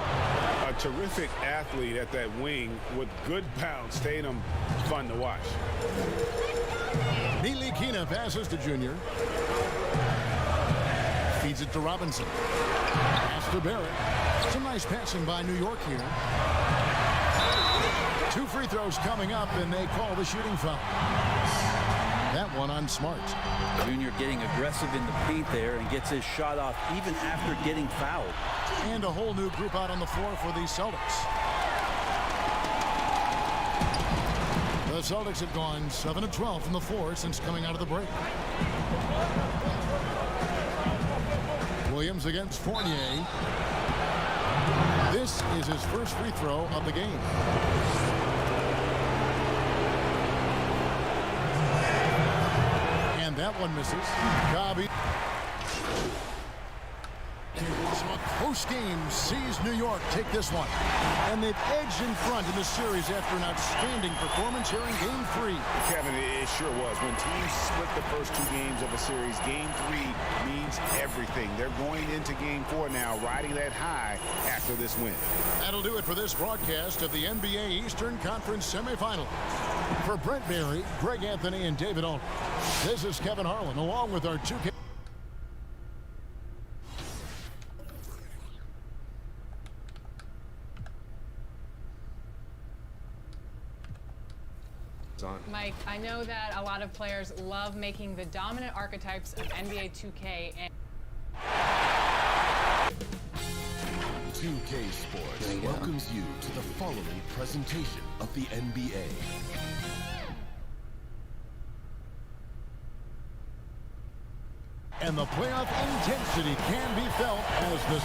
A terrific athlete at that wing with good bounce. Tatum, fun to watch. Ntilikina passes to Junior. Feeds it to Robinson. Pass to Barrett. Some nice passing by New York here. 2 free throws coming up, and they call the shooting foul. That one on Smart. Junior getting aggressive in the paint there and gets his shot off even after getting fouled. And a whole new group out on the floor for the Celtics. The Celtics have gone 7 of 12 from the floor since coming out of the break. Williams against Fournier. This is his first free throw of the game. And that one misses. Gabi. So a close game sees New York take this one. And they've edged in front in the series after an outstanding performance here in Game 3. Kevin, it sure was. When teams split the first 2 games of a series, Game 3 means everything. They're going into Game 4 now, riding that high after this win. That'll do it for this broadcast of the NBA Eastern Conference semifinal. For Brent Berry, Greg Anthony, and David Olney, this is Kevin Harlan, along with our 2K. Mike, I know that a lot of players love making the dominant archetypes of NBA 2K and 2K Sports welcomes you to the following presentation of the NBA. And the playoff intensity can be felt as this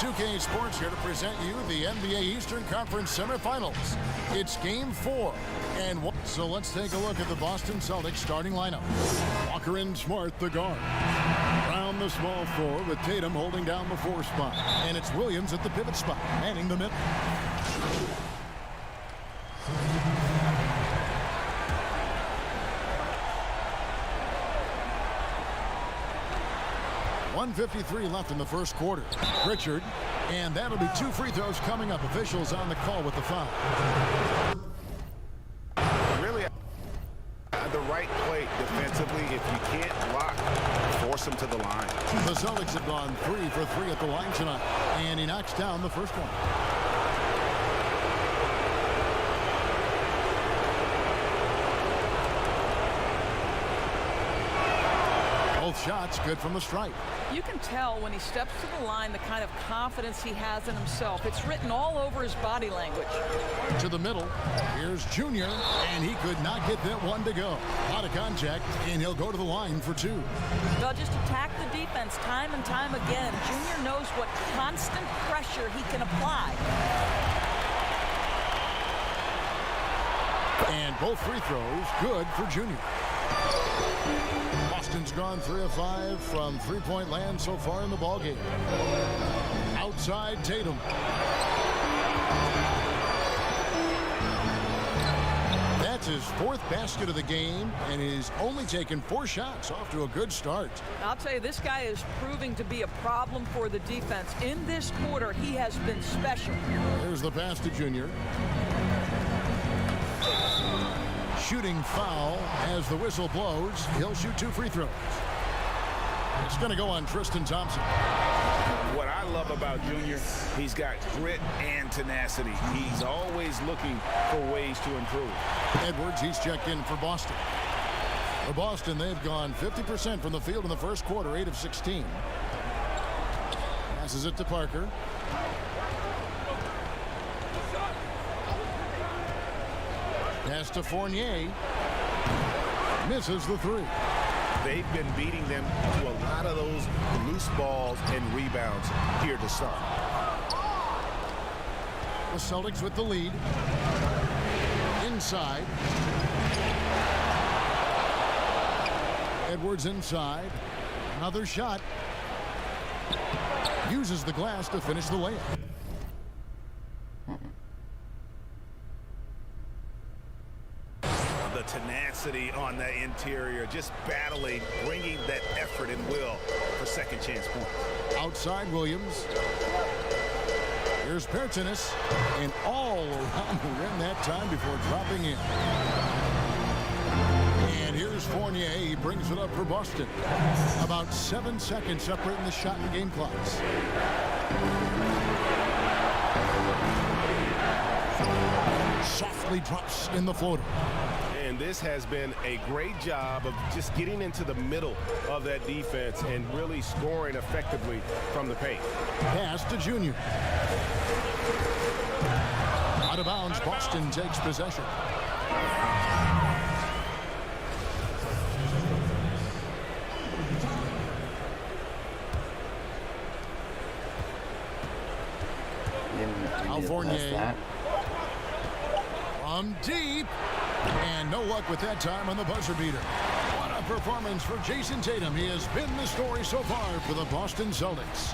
2K Sports here to present you the NBA Eastern Conference semifinals. It's Game 4. So let's take a look at the Boston Celtics starting lineup. Walker and Smart, the guard. Around the small floor with Tatum holding down the 4 spot. And it's Williams at the pivot spot, manning the middle. .153 left in the first quarter. Pritchard, and that'll be 2 free throws coming up. Officials on the call with the foul. Really, the right play defensively. If you can't block, force them to the line. The Celtics have gone 3 for 3 at the line tonight, and he knocks down the first one. Both shots good from the stripe. You can tell when he steps to the line the kind of confidence he has in himself. It's written all over his body language. To the middle. Here's Junior, and he could not get that one to go. Out of contact, and he'll go to the line for 2. They'll just attack the defense time and time again. Junior knows what constant pressure he can apply. And both free throws good for Junior. Boston's gone 3 of 5 from three-point land so far in the ballgame. Outside Tatum. That's his 4th basket of the game, and he's only taken 4 shots. Off to a good start. I'll tell you, this guy is proving to be a problem for the defense. In this quarter, he has been special. There's the pass to Junior. Shooting foul as the whistle blows. He'll shoot 2 free throws. It's going to go on Tristan Thompson. What I love about Junior, he's got grit and tenacity. He's always looking for ways to improve. Edwards, he's checked in for Boston. For Boston, they've gone 50% from the field in the first quarter, 8 of 16. Passes it to Parker. Pass to Fournier. Misses the 3. They've been beating them to a lot of those loose balls and rebounds here to start. The Celtics with the lead. Inside. Edwards inside. Another shot. Uses the glass to finish the layup. The tenacity on the interior, just battling, bringing that effort and will for second chance points. Outside Williams. Here's Pertinis, and all around the rim that time before dropping in. And here's Fournier. He brings it up for Boston. About 7 seconds separating the shot and game clocks. Softly drops in the floater. And this has been a great job of just getting into the middle of that defense and really scoring effectively from the paint. Pass to Junior. Out of bounds, Boston takes possession. Fournier from deep, and no luck with that time on the buzzer beater. What a performance for Jason Tatum. He has been the story so far for the Boston Celtics.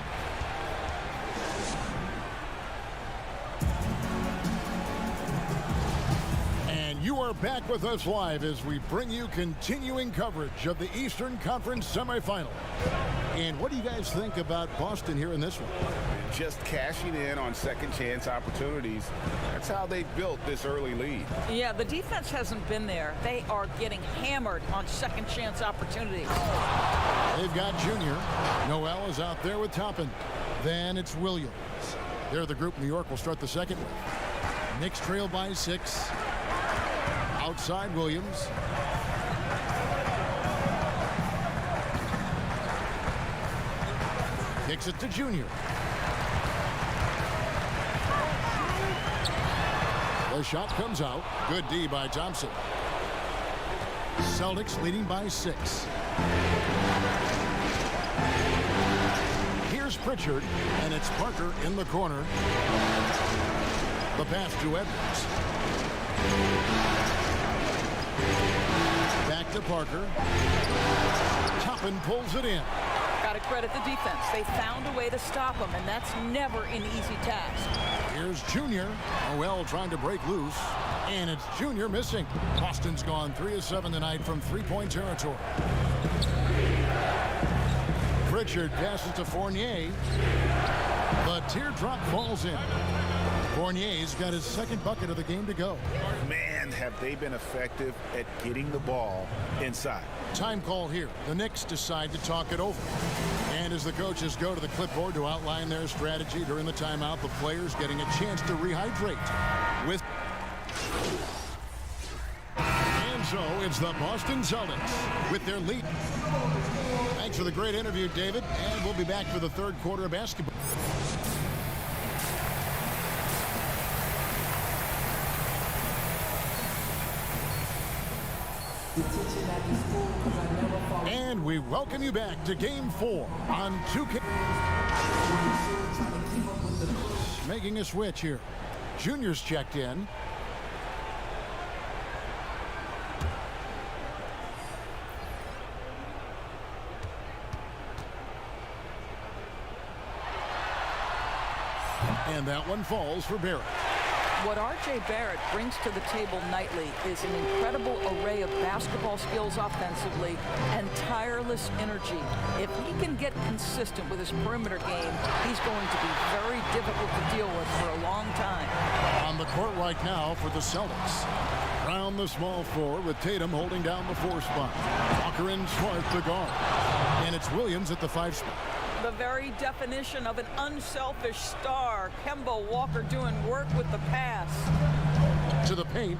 And you are back with us live as we bring you continuing coverage of the Eastern Conference semifinal. And what do you guys think about Boston here in this one? Just cashing in on second chance opportunities. That's how they built this early lead. Yeah, the defense hasn't been there. They are getting hammered on second chance opportunities. They've got Junior. Noel is out there with Toppin. Then it's Williams. They're the group New York will start the second with. Knicks trail by 6. Outside Williams. Kicks it to Junior. The shot comes out. Good D by Thompson. Celtics leading by 6. Here's Pritchard, and it's Parker in the corner. The pass to Edwards. Back to Parker. Toppin pulls it in. Got to credit the defense. They found a way to stop him, and that's never an easy task. Here's Junior. Noel trying to break loose, and it's Junior missing. Boston's gone 3 of 7 tonight from three-point territory. Pritchard passes to Fournier. The teardrop falls in. Fournier's got his second bucket of the game to go. Man, have they been effective at getting the ball inside. Time call here. The Knicks decide to talk it over. And as the coaches go to the clipboard to outline their strategy during the timeout, the players getting a chance to rehydrate. And So it's the Boston Celtics with their lead. Thanks for the great interview, David. And we'll be back for the third quarter of basketball. And we welcome you back to Game 4 on 2K. Making a switch here. Junior's checked in. And that one falls for Barrett. What R.J. Barrett brings to the table nightly is an incredible array of basketball skills offensively and tireless energy. If he can get consistent with his perimeter game, he's going to be very difficult to deal with for a long time. On the court right now for the Celtics. Brown the small forward with Tatum holding down the 4 spot. Walker and Smart the guard. And it's Williams at the 5 spot. The very definition of an unselfish star. Kemba Walker doing work with the pass. To the paint.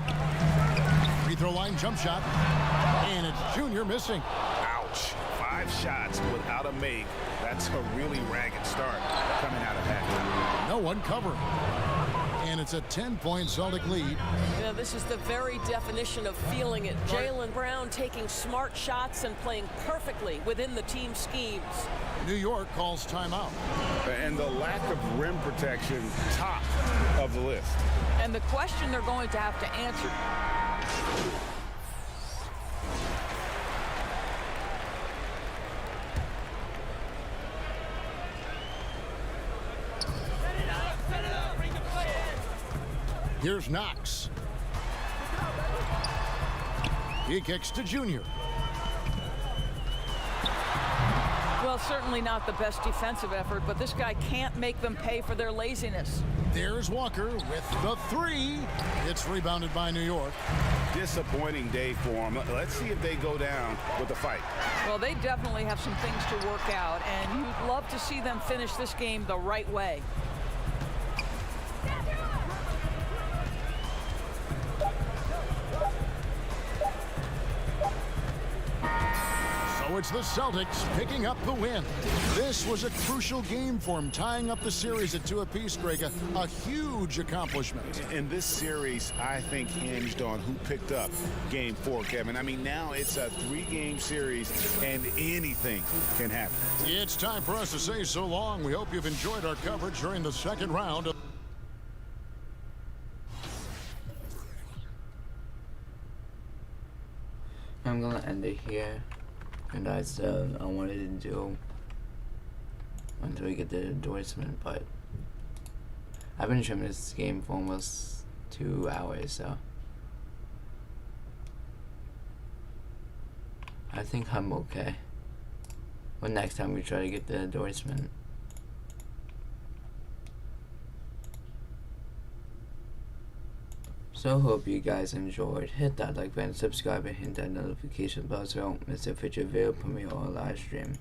Free throw line jump shot. And it's Junior missing. Ouch. 5 shots without a make. That's a really ragged start coming out of that. No one covering. And it's a 10-point Celtic lead. Yeah, this is the very definition of feeling it. Jaylen Brown taking smart shots and playing perfectly within the team schemes. New York calls timeout. And the lack of rim protection, top of the list. And the question they're going to have to answer. Here's Knox. He kicks to Junior. Well, certainly not the best defensive effort, but this guy can't make them pay for their laziness. There's Walker with the 3. It's rebounded by New York. Disappointing day for them. Let's see if they go down with the fight. Well, they definitely have some things to work out, and you'd love to see them finish this game the right way. So it's the Celtics picking up the win. This was a crucial game for them, tying up the series at 2 apiece, Greg. A huge accomplishment. And this series, I think, hinged on who picked up Game 4, Kevin. I mean, now it's a 3-game series, and anything can happen. It's time for us to say so long. We hope you've enjoyed our coverage during the second round of I'm gonna end it here, and that's I wanted to do until we get the endorsement, but I've been streaming this game for almost 2 hours, so I think I'm okay. But next time we try to get the endorsement. So hope you guys enjoyed. Hit that like button, subscribe, and hit that notification bell so you don't miss a future video premiere or live stream.